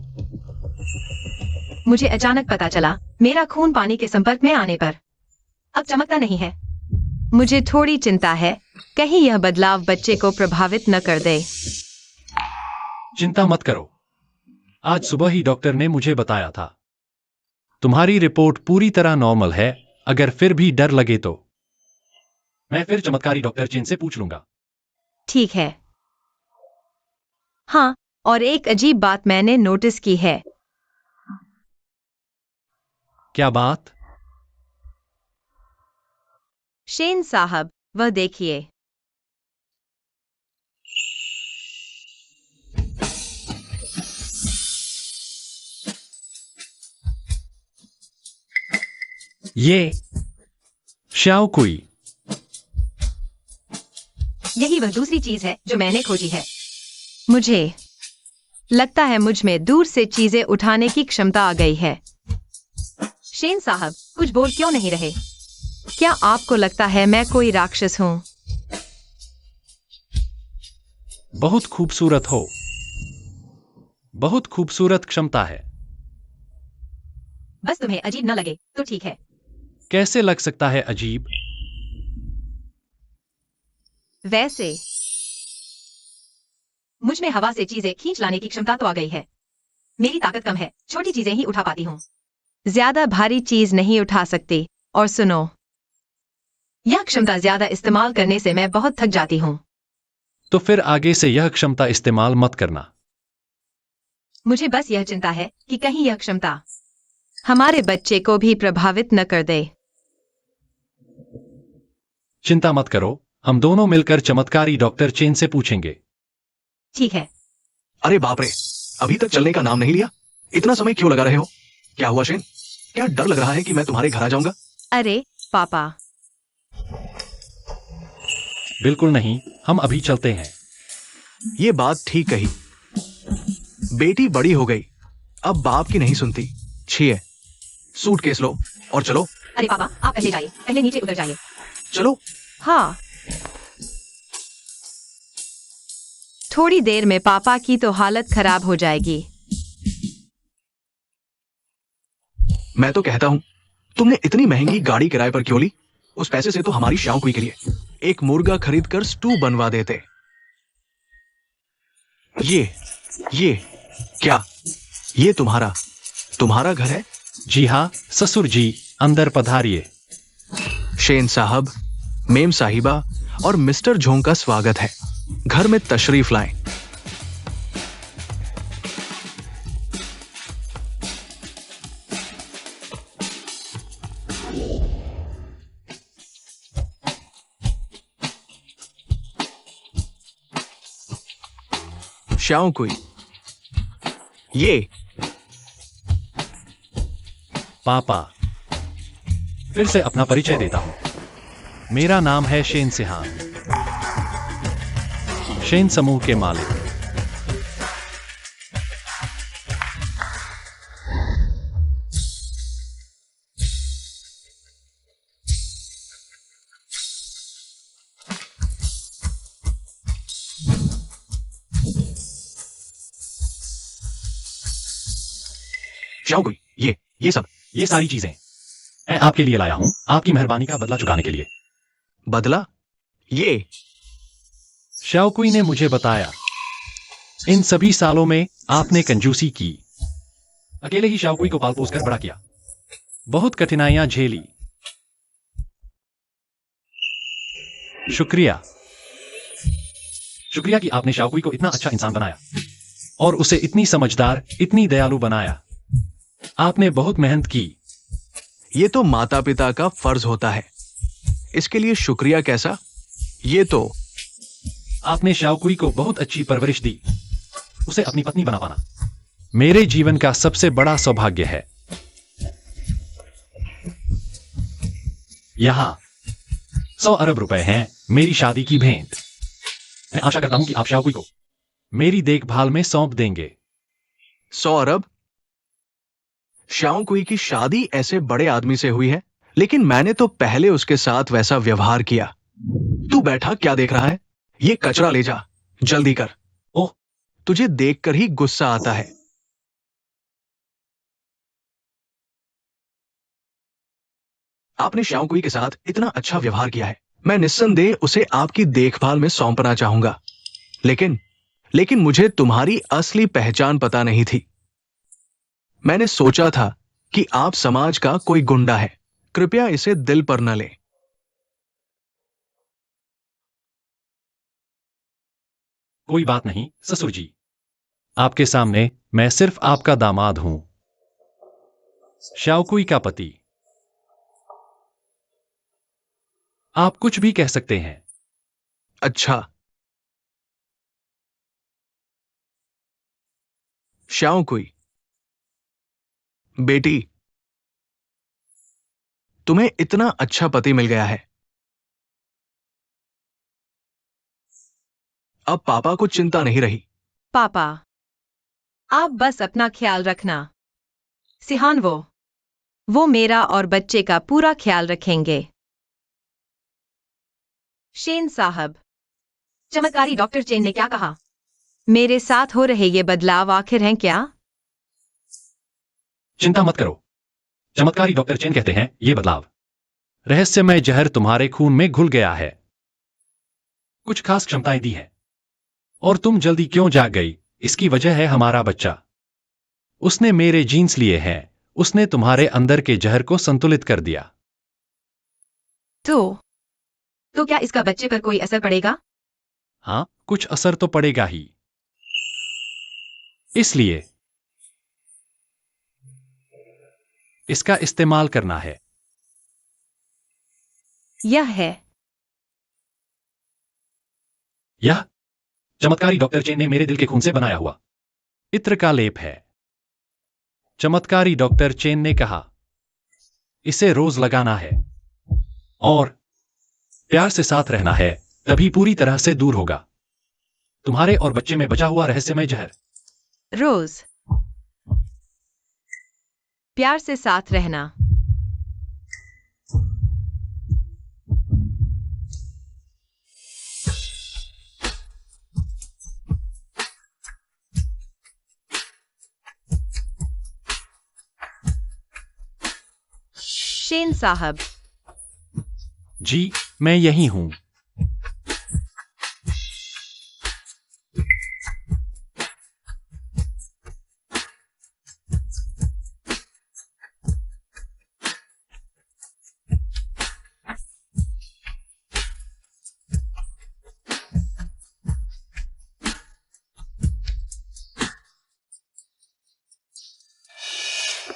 मुझे अचानक पता चला मेरा खून पानी के संपर्क में आने पर अब चमकता नहीं है। मुझे थोड़ी चिंता है, कहीं यह बदलाव बच्चे को प्रभावित न कर दे। चिंता मत करो, आज सुबह ही डॉक्टर ने मुझे बताया था। तुम्हारी रिपोर्ट पूरी तरह नॉर्मल है। अगर फिर भी डर लगे तो मैं फिर चमत्कारी डॉक्टर चेन से पूछ लूंगा। ठीक है। हाँ, और एक अजीब बात मैंने नोटिस की है। क्या बात? शेन साहब, वह देखिए। ये श्याओ कुई, यही वह दूसरी चीज है जो मैंने खोजी है। मुझे लगता है मुझ में दूर से चीजें उठाने की क्षमता आ गई है। शेन साहब, कुछ बोल क्यों नहीं रहे? क्या आपको लगता है मैं कोई राक्षस हूं? बहुत खूबसूरत हो। बहुत खूबसूरत क्षमता है। बस तुम्हें अजीब न लगे तो ठीक है। कैसे लग सकता है अजीब? वैसे मुझ में हवा से चीजें खींच लाने की क्षमता तो आ गई है। मेरी ताकत कम है, छोटी चीजें ही उठा पाती हूँ, ज्यादा भारी चीज नहीं उठा सकती। और सुनो, यह क्षमता ज्यादा इस्तेमाल करने से मैं बहुत थक जाती हूँ। तो फिर आगे से यह क्षमता इस्तेमाल मत करना। मुझे बस यह चिंता है कि कहीं यह क्षमता हमारे बच्चे को भी प्रभावित न कर दे। चिंता मत करो, हम दोनों मिलकर चमत्कारी डॉक्टर चेन से पूछेंगे। ठीक है। अरे बाप रे, अभी तक चलने का नाम नहीं लिया। इतना समय क्यों लगा रहे हो? क्या हुआ शेन? क्या डर लग रहा है कि मैं तुम्हारे घर आ जाऊंगा? अरे पापा। बिल्कुल नहीं, हम अभी चलते हैं। ये बात ठीक कही। बेटी बड़ी हो गई, अब बाप की नहीं सुनती। छिए, सूटकेस लो और चलो। अरे पापा, आप पहले जाइए, पहले नीचे उतर जाइए। चलो। हाँ, थोड़ी देर में पापा की तो हालत खराब हो जाएगी। मैं तो कहता हूं, तुमने इतनी महंगी गाड़ी किराए पर क्यों ली? उस पैसे से तो हमारी श्याओ कुई के लिए एक मुर्गा खरीदकर स्टू बनवा देते। ये क्या? ये तुम्हारा घर है? जी हाँ ससुर जी, अंदर पधारिए। शेन साहब, मेम साहिबा और मिस्टर झोंग का स्वागत है। घर में तशरीफ लाएं। श्याओ कुई, ये पापा, फिर से अपना परिचय देता हूं। मेरा नाम है शेन सिहान, शेन समूह के मालिक। श्याओ कुई, ये सब ये सारी चीजें मैं आपके लिए लाया हूं, आपकी मेहरबानी का बदला चुकाने के लिए। बदला? ये शाओकुई ने मुझे बताया, इन सभी सालों में आपने कंजूसी की। अकेले ही शाओकुई को पाल पोस कर बड़ा किया, बहुत कठिनाइयां झेली। शुक्रिया, शुक्रिया कि आपने शाओकुई को इतना अच्छा इंसान बनाया और उसे इतनी समझदार, इतनी दयालु बनाया। आपने बहुत मेहनत की। ये तो माता पिता का फर्ज होता है, इसके लिए शुक्रिया कैसा? ये तो आपने शाओकुई को बहुत अच्छी परवरिश दी, उसे अपनी पत्नी बना पाना मेरे जीवन का सबसे बड़ा सौभाग्य है। यहां 100 अरब रुपए हैं मेरी शादी की भेंट। मैं आशा करता हूं कि आप शाओकुई को मेरी देखभाल में सौंप देंगे। 100 अरब? श्याओ कुई की शादी ऐसे बड़े आदमी से हुई है, लेकिन मैंने तो पहले उसके साथ वैसा व्यवहार किया। तू बैठा क्या देख रहा है? ये कचरा ले जा, जल्दी कर। ओह, तुझे देखकर ही गुस्सा आता है। आपने श्याओ कुई के साथ इतना अच्छा व्यवहार किया है, मैं निस्संदेह उसे आपकी देखभाल में सौंपना चाहूंगा। लेकिन मुझे तुम्हारी असली पहचान पता नहीं थी। मैंने सोचा था कि आप समाज का कोई गुंडा है। कृपया इसे दिल पर न लें। कोई बात नहीं ससुर जी, आपके सामने मैं सिर्फ आपका दामाद हूं, शाओकुई का पति। आप कुछ भी कह सकते हैं। अच्छा, श्याओ कुई बेटी, तुम्हें इतना अच्छा पति मिल गया है। अब पापा को चिंता नहीं रही। पापा, आप बस अपना ख्याल रखना। सिहान वो मेरा और बच्चे का पूरा ख्याल रखेंगे। शेन साहब, चमत्कारी डॉक्टर चेन ने क्या कहा? मेरे साथ हो रहे ये बदलाव आखिर हैं क्या? चिंता मत करो, चमत्कारी डॉक्टर चेन कहते हैं ये बदलाव रहस्यमय जहर तुम्हारे खून में घुल गया है, कुछ खास क्षमताएं दी हैं। और तुम जल्दी क्यों जाग गई? इसकी वजह है हमारा बच्चा। उसने मेरे जीन्स लिए हैं, उसने तुम्हारे अंदर के जहर को संतुलित कर दिया। तो क्या इसका बच्चे पर कोई असर पड़ेगा? हाँ, कुछ असर तो पड़ेगा ही। इसलिए इसका इस्तेमाल करना है। यह चमत्कारी डॉक्टर चेन ने मेरे दिल के खून से बनाया हुआ इत्र का लेप है। चमत्कारी डॉक्टर चेन ने कहा, इसे रोज लगाना है और प्यार से साथ रहना है, तभी पूरी तरह से दूर होगा तुम्हारे और बच्चे में बचा हुआ रहस्यमय जहर। रोज प्यार से साथ रहना। शेन साहब। जी, मैं यही हूं।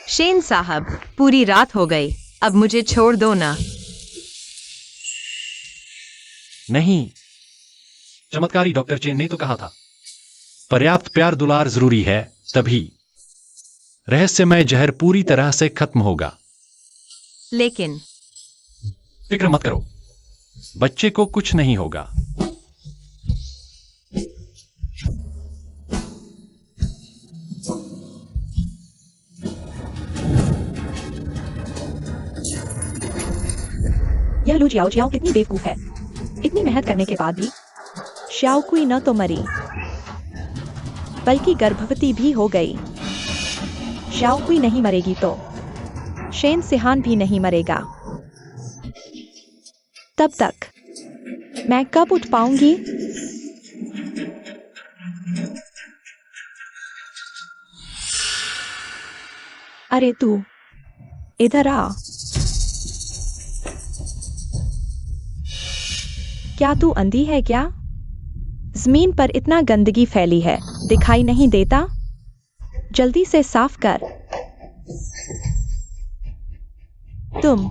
शेन साहब, पूरी रात हो गई, अब मुझे छोड़ दो ना। नहीं, चमत्कारी डॉक्टर चेन ने तो कहा था पर्याप्त प्यार दुलार जरूरी है, तभी रहस्यमय जहर पूरी तरह से खत्म होगा। लेकिन फिक्र मत करो, बच्चे को कुछ नहीं होगा। यह लू जियाओ जियाओ कितनी बेवकूफ है। इतनी मेहनत करने के बाद भी। श्याओकुई न तो मरी, बल्कि गर्भवती भी हो गई। श्याओकुई नहीं मरेगी तो शेन सिहान भी नहीं मरेगा। तब तक मैं कब उठ पाऊंगी? अरे तू इधर आ। क्या तू अंधी है क्या? जमीन पर इतना गंदगी फैली है, दिखाई नहीं देता? जल्दी से साफ कर। तुम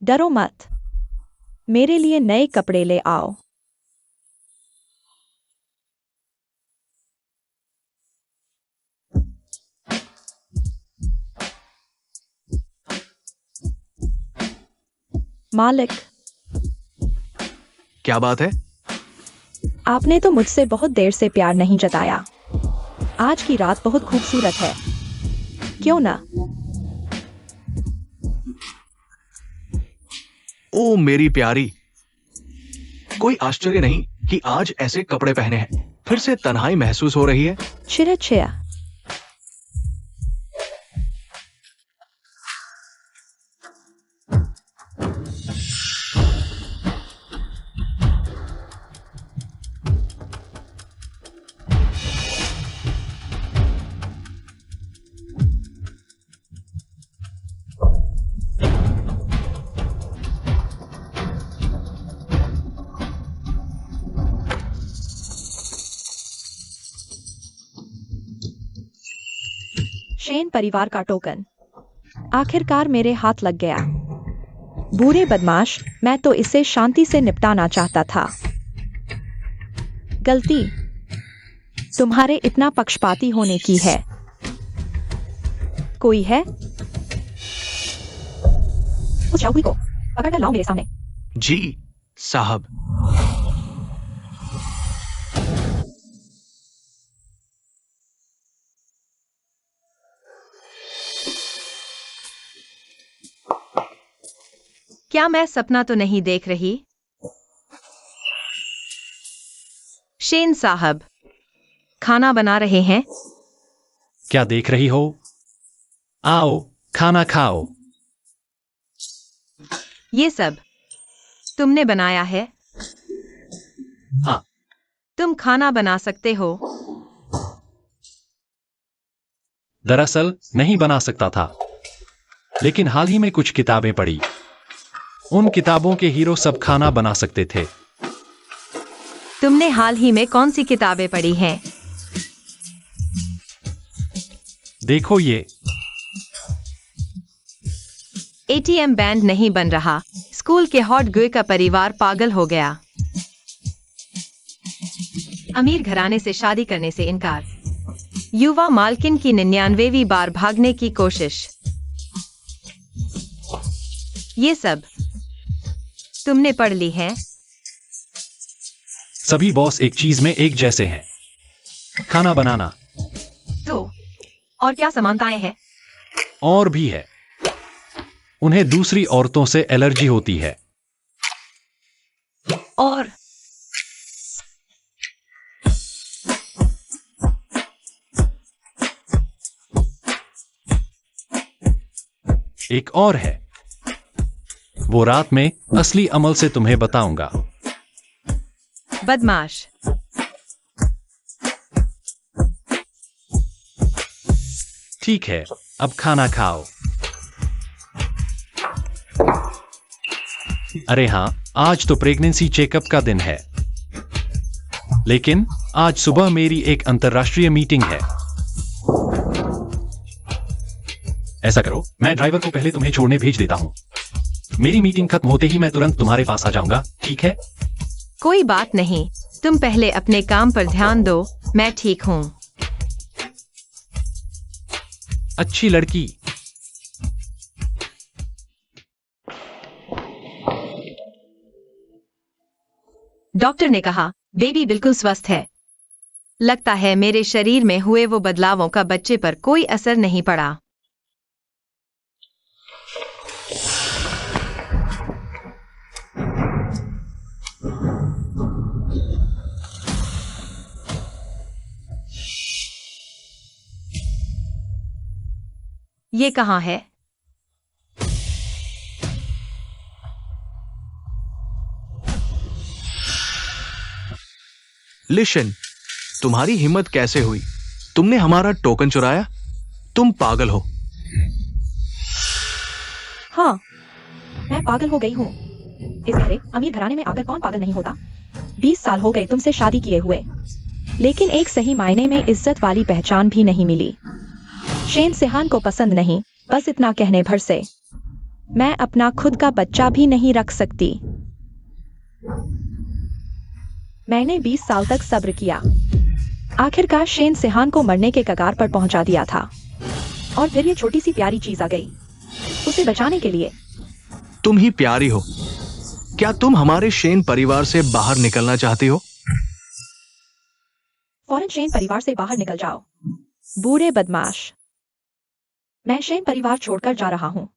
डरो मत, मेरे लिए नए कपड़े ले आओ। मालिक, क्या बात है? आपने तो मुझसे बहुत देर से प्यार नहीं जताया। आज की रात बहुत खूबसूरत है, क्यों ना? ओ मेरी प्यारी, कोई आश्चर्य नहीं कि आज ऐसे कपड़े पहने हैं। फिर से तन्हाई महसूस हो रही है? छिया छिया। शेन परिवार का टोकन आखिरकार मेरे हाथ लग गया। बुरे बदमाश, मैं तो इसे शांति से निपटाना चाहता था। गलती तुम्हारे इतना पक्षपाती होने की है। कोई है? उस शाओकुई को पकड़कर लाओ मेरे सामने। जी साहब। क्या मैं सपना तो नहीं देख रही? शेन साहब, खाना बना रहे हैं? क्या देख रही हो? आओ, खाना खाओ। ये सब तुमने बनाया है? हाँ। तुम खाना बना सकते हो? दरअसल नहीं बना सकता था, लेकिन हाल ही में कुछ किताबें पढ़ी। उन किताबों के हीरो सब खाना बना सकते थे। तुमने हाल ही में कौन सी किताबें पढ़ी हैं? देखो ये। एटीएम बैंड नहीं बन रहा। स्कूल के हॉट गुए का परिवार पागल हो गया। अमीर घराने से शादी करने से इनकार। युवा मालकिन की 99वीं बार भागने की कोशिश। ये सब तुमने पढ़ ली है? सभी बॉस एक चीज में एक जैसे हैं, खाना बनाना। तो और क्या समानताएं हैं? और भी है। उन्हें दूसरी औरतों से एलर्जी होती है। और एक और है, वो रात में असली अमल से तुम्हें बताऊंगा। बदमाश। ठीक है, अब खाना खाओ। अरे हाँ, आज तो प्रेगनेंसी चेकअप का दिन है, लेकिन आज सुबह मेरी एक अंतर्राष्ट्रीय मीटिंग है। ऐसा करो, मैं ड्राइवर को पहले तुम्हें छोड़ने भेज देता हूं, मेरी मीटिंग खत्म होते ही मैं तुरंत तुम्हारे पास आ जाऊंगा, ठीक है? कोई बात नहीं, तुम पहले अपने काम पर ध्यान दो, मैं ठीक हूँ। अच्छी लड़की। डॉक्टर ने कहा बेबी बिल्कुल स्वस्थ है। लगता है मेरे शरीर में हुए वो बदलावों का बच्चे पर कोई असर नहीं पड़ा। ये कहाँ है? लिशन, तुम्हारी हिम्मत कैसे हुई? तुमने हमारा टोकन चुराया? तुम पागल हो। हाँ, मैं पागल हो गई हूँ। इस गहरे अमीर घराने में आकर कौन पागल नहीं होता? 20 साल हो गए तुमसे शादी किए हुए, लेकिन एक सही मायने में इज्जत वाली पहचान भी नहीं मिली। शेन सिहान को पसंद नहीं, बस इतना कहने भर से। मैं अपना खुद का बच्चा भी नहीं रख सकती। मैंने 20 साल तक सब्र किया। आखिरकार शेन सिहान को मरने के कगार पर पहुंचा दिया था। और फिर ये छोटी सी प्यारी चीज आ गई उसे बचाने के लिए। तुम ही प्यारी हो। क्या तुम हमारे शेन परिवार से बाहर निकलना चाहती हो? फौरन शेन परिवार से बाहर निकल जाओ। बूढ़े बदमाश। मैं शेन परिवार छोड़कर जा रहा हूँ।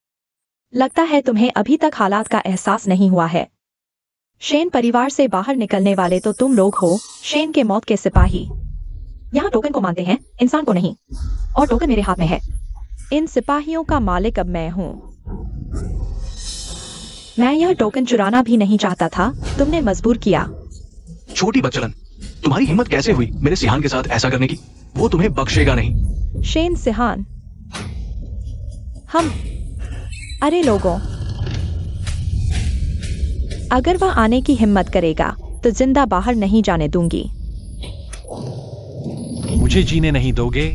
लगता है तुम्हें अभी तक हालात का एहसास नहीं हुआ है। शेन परिवार से बाहर निकलने वाले तो तुम लोग हो, शेन के मौत के सिपाही। यहाँ टोकन को मानते हैं, इंसान को नहीं। और टोकन मेरे हाथ में है। इन सिपाहियों का मालिक अब मैं हूँ। मैं यह टोकन चुराना भी नहीं चाहता था, तुमने मजबूर किया। छोटी बच्चलन, तुम्हारी हिम्मत कैसे हुई मेरे सिहान के साथ ऐसा करने की? वो तुम्हें बख्शेगा नहीं। शेन सिहान, अरे लोगों, अगर वह आने की हिम्मत करेगा तो जिंदा बाहर नहीं जाने दूंगी। मुझे जीने नहीं दोगे?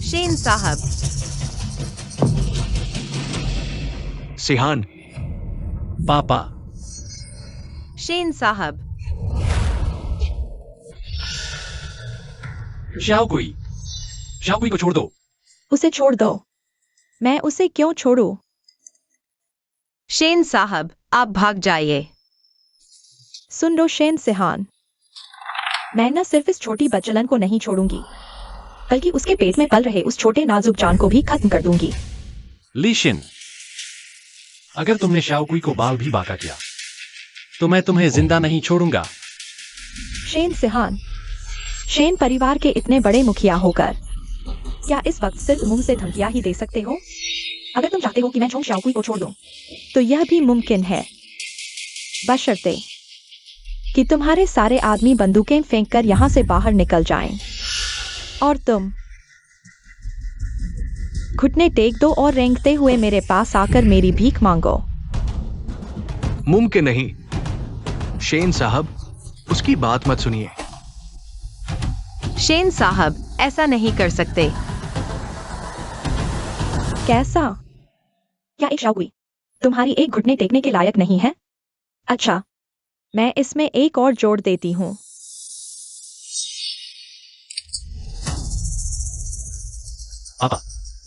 शेन साहब। सिहान। पापा। शेन साहब। शाओकुई को छोड़ दो। उसे छोड़ दो। मैं उसे क्यों छोड़ूं? शेन साहब, आप भाग जाइए। सुन लो शेन सिहान, मैं न सिर्फ इस छोटी बच्चलन को नहीं छोड़ूंगी, बल्कि उसके पेट में पल रहे उस छोटे नाजुक जान को भी खत्म कर दूंगी। लीशिन, अगर तुमने शाओकुई को बाल भी बांका किया तो मैं तुम्हें जिंदा नहीं छोड़ूंगा। शेन सिहान, शेन परिवार के इतने बड़े मुखिया होकर क्या इस वक्त सिर्फ मुंह से धमकियां ही दे सकते हो? अगर तुम चाहते हो कि मैं चोंग शाओकुई को छोड़ दूं, तो यह भी मुमकिन है, बशर्ते कि तुम्हारे सारे आदमी बंदूकें फेंककर यहां से बाहर निकल जाएं और तुम घुटने टेक दो और रेंगते हुए मेरे पास आकर मेरी भीख मांगो। मुमकिन नहीं। शेन साहब, उसकी बात मत सुनिए। शेन साहब, ऐसा नहीं कर सकते। कैसा? क्या एक शाओकुई तुम्हारी एक घुटने टेकने के लायक नहीं है? अच्छा, मैं इसमें एक और जोड़ देती हूँ। पापा।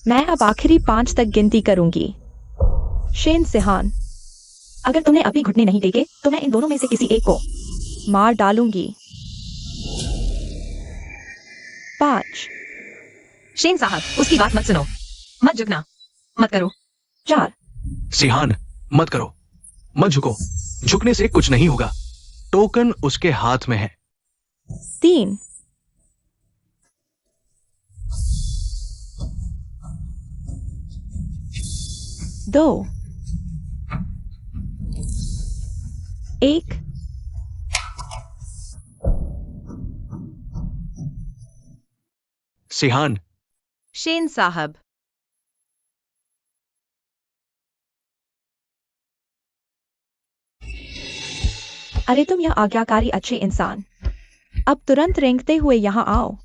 मैं अब आखिरी 5 तक गिनती करूंगी। शेन सिहान, अगर तुमने अभी घुटने नहीं टेके तो मैं इन दोनों में से किसी एक को मार डालूंगी। 5। शेन साहब, उसकी बात मत सुनो, मत झुकना, मत करो। 4। सिहान, मत करो, मत झुको। झुकने से कुछ नहीं होगा। टोकन उसके हाथ में है। 3। 2। 1। सिहान। शेन साहब। अरे तुम यह आज्ञाकारी अच्छे इंसान, अब तुरंत रेंगते हुए यहाँ आओ।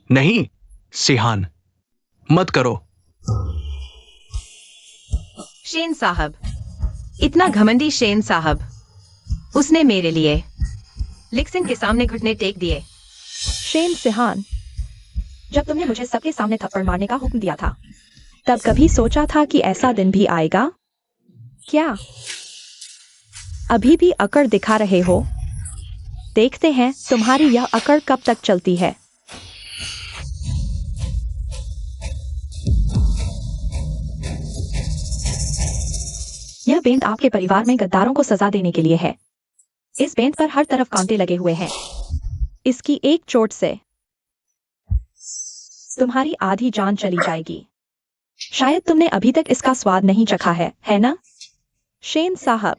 नहीं सिहान, मत करो। शेन साहब, इतना घमंडी शेन साहब, उसने मेरे लिए लिक्सिन के सामने घुटने टेक दिए। शेन सिहान, जब तुमने मुझे सबके सामने थप्पड़ मारने का हुक्म दिया था, तब कभी सोचा था कि ऐसा दिन भी आएगा? क्या अभी भी अकड़ दिखा रहे हो? देखते हैं तुम्हारी यह अकड़ कब तक चलती है। यह बेंत आपके परिवार में गद्दारों को सजा देने के लिए है। इस बेंत पर हर तरफ कांटे लगे हुए हैं। इसकी एक चोट से तुम्हारी आधी जान चली जाएगी। शायद तुमने अभी तक इसका स्वाद नहीं चखा है ना? शेन साहब,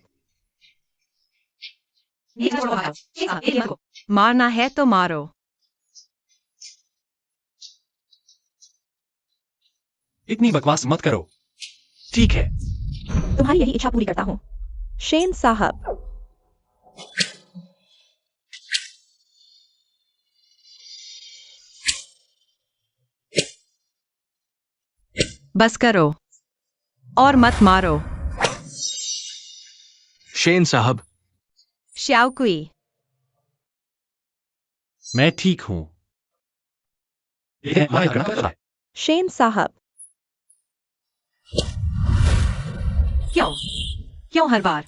मारना है तो मारो। इतनी बकवास मत करो। ठीक है, तुम्हारी यही इच्छा पूरी करता हूँ। शेन साहब, बस करो और मत मारो। शेन साहब, श्याओकुई, मैं ठीक हूं। यह हमारा गणना पत्र है। शेन साहब, क्यों क्यों हर बार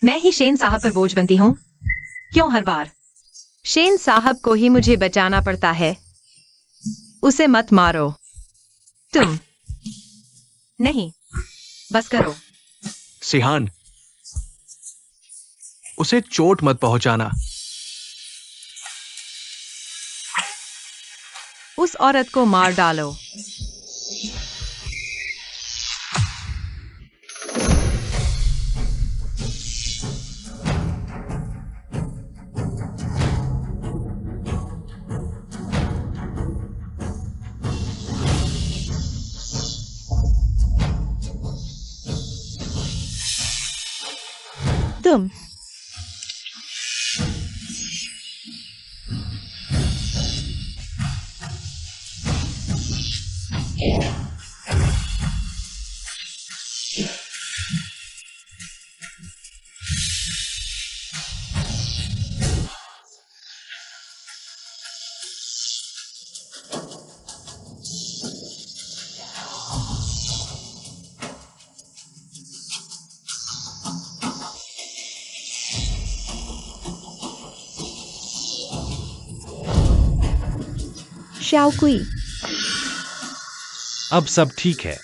मैं ही शेन साहब पर बोझ बनती हूँ? क्यों हर बार शेन साहब को ही मुझे बचाना पड़ता है? उसे मत मारो। तुम नहीं, बस करो। सिहान, उसे चोट मत पहुंचाना। उस औरत को मार डालो। तुम श्याओकुई, अब सब ठीक है।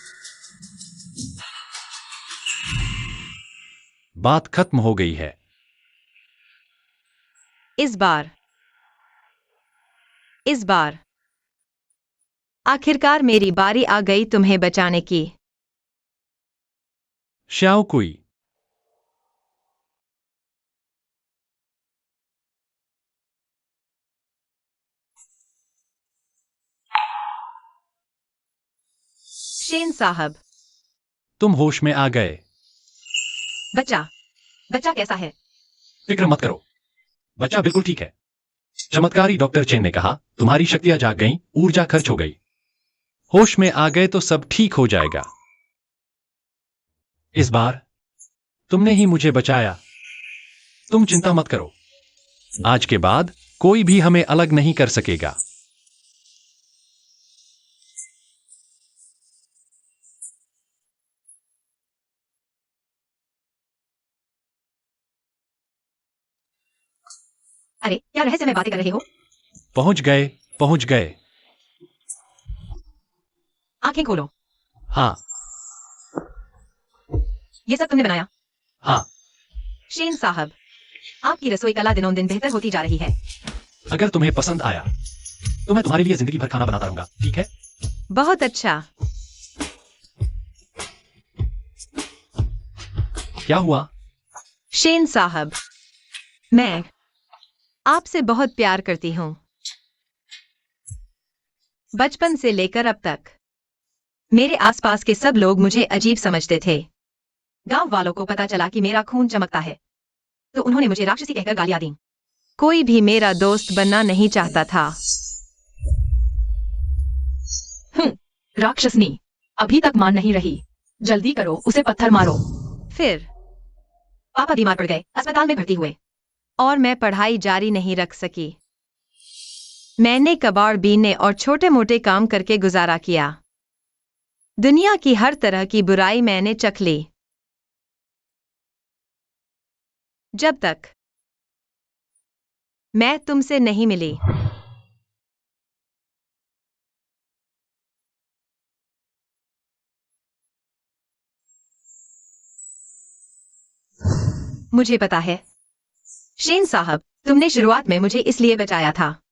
बात खत्म हो गई है। इस बार आखिरकार मेरी बारी आ गई तुम्हें बचाने की। श्याओकुई, शेन साहब, तुम होश में आ गए। बच्चा कैसा है? फिक्र मत करो, बच्चा बिल्कुल ठीक है। चमत्कारी डॉक्टर चेन ने कहा तुम्हारी शक्तियां जाग गईं, ऊर्जा खर्च हो गई। होश में आ गए तो सब ठीक हो जाएगा। इस बार तुमने ही मुझे बचाया। तुम चिंता मत करो, आज के बाद कोई भी हमें अलग नहीं कर सकेगा। अरे क्या रहस्य में बातें कर रहे हो? पहुंच गए। आंखें खोलो। हाँ ये सब तुमने बनाया? हाँ, शेन साहब, आपकी रसोई कला दिनों दिन बेहतर होती जा रही है। अगर तुम्हें पसंद आया तो मैं तुम्हारे लिए जिंदगी भर खाना बनाता रहूंगा, ठीक है? बहुत अच्छा। क्या हुआ? शेन साहब, मैं आपसे बहुत प्यार करती हूँ। बचपन से लेकर अब तक मेरे आसपास के सब लोग मुझे अजीब समझते थे। गांव वालों को पता चला कि मेरा खून चमकता है तो उन्होंने मुझे राक्षसी कहकर गालियां दी। कोई भी मेरा दोस्त बनना नहीं चाहता था। राक्षसनी अभी तक मान नहीं रही। जल्दी करो, उसे पत्थर मारो। फिर पापा बीमार पड़ गए, अस्पताल में भर्ती हुए और मैं पढ़ाई जारी नहीं रख सकी। मैंने कबाड़ बीनने और छोटे मोटे काम करके गुजारा किया। दुनिया की हर तरह की बुराई मैंने चख ली, जब तक मैं तुमसे नहीं मिली। मुझे पता है शेन साहब, तुमने शुरुआत में मुझे इसलिए बचाया था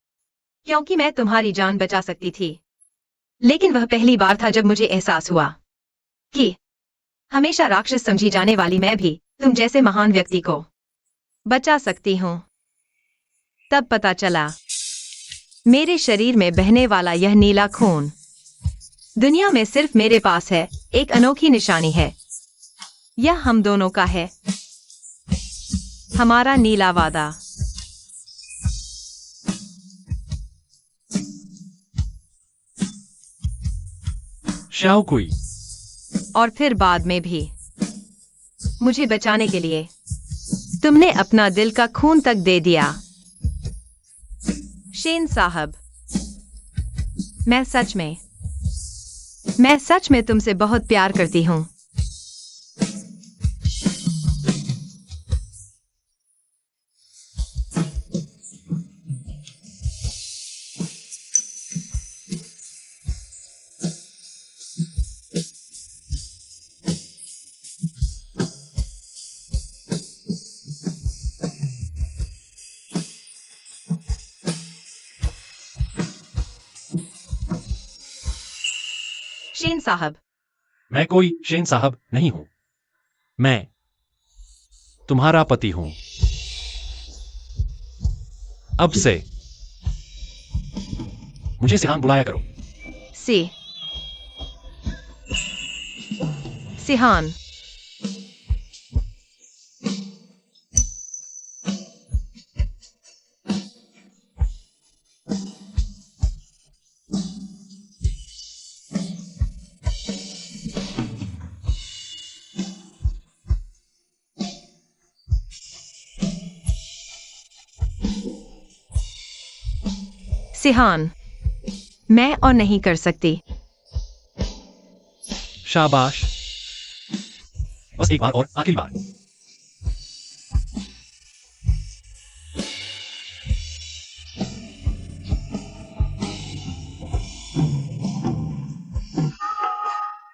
क्योंकि मैं तुम्हारी जान बचा सकती थी। लेकिन वह पहली बार था जब मुझे एहसास हुआ कि हमेशा राक्षस समझी जाने वाली मैं भी तुम जैसे महान व्यक्ति को बचा सकती हूं। तब पता चला मेरे शरीर में बहने वाला यह नीला खून दुनिया में सिर्फ मेरे पास है। एक अनोखी निशानी है, यह हम दोनों का है, हमारा नीला वादा। शाओकुई, और फिर बाद में भी मुझे बचाने के लिए तुमने अपना दिल का खून तक दे दिया। शेन साहब, मैं सच में तुमसे बहुत प्यार करती हूं। शेन साहब, मैं कोई शेन साहब नहीं हूं। मैं तुम्हारा पति हूं। अब से मुझे सिहान बुलाया करो। सिहान। सिहान, मैं और नहीं कर सकती। शाबाश, बस एक बार और, आखिरी बार।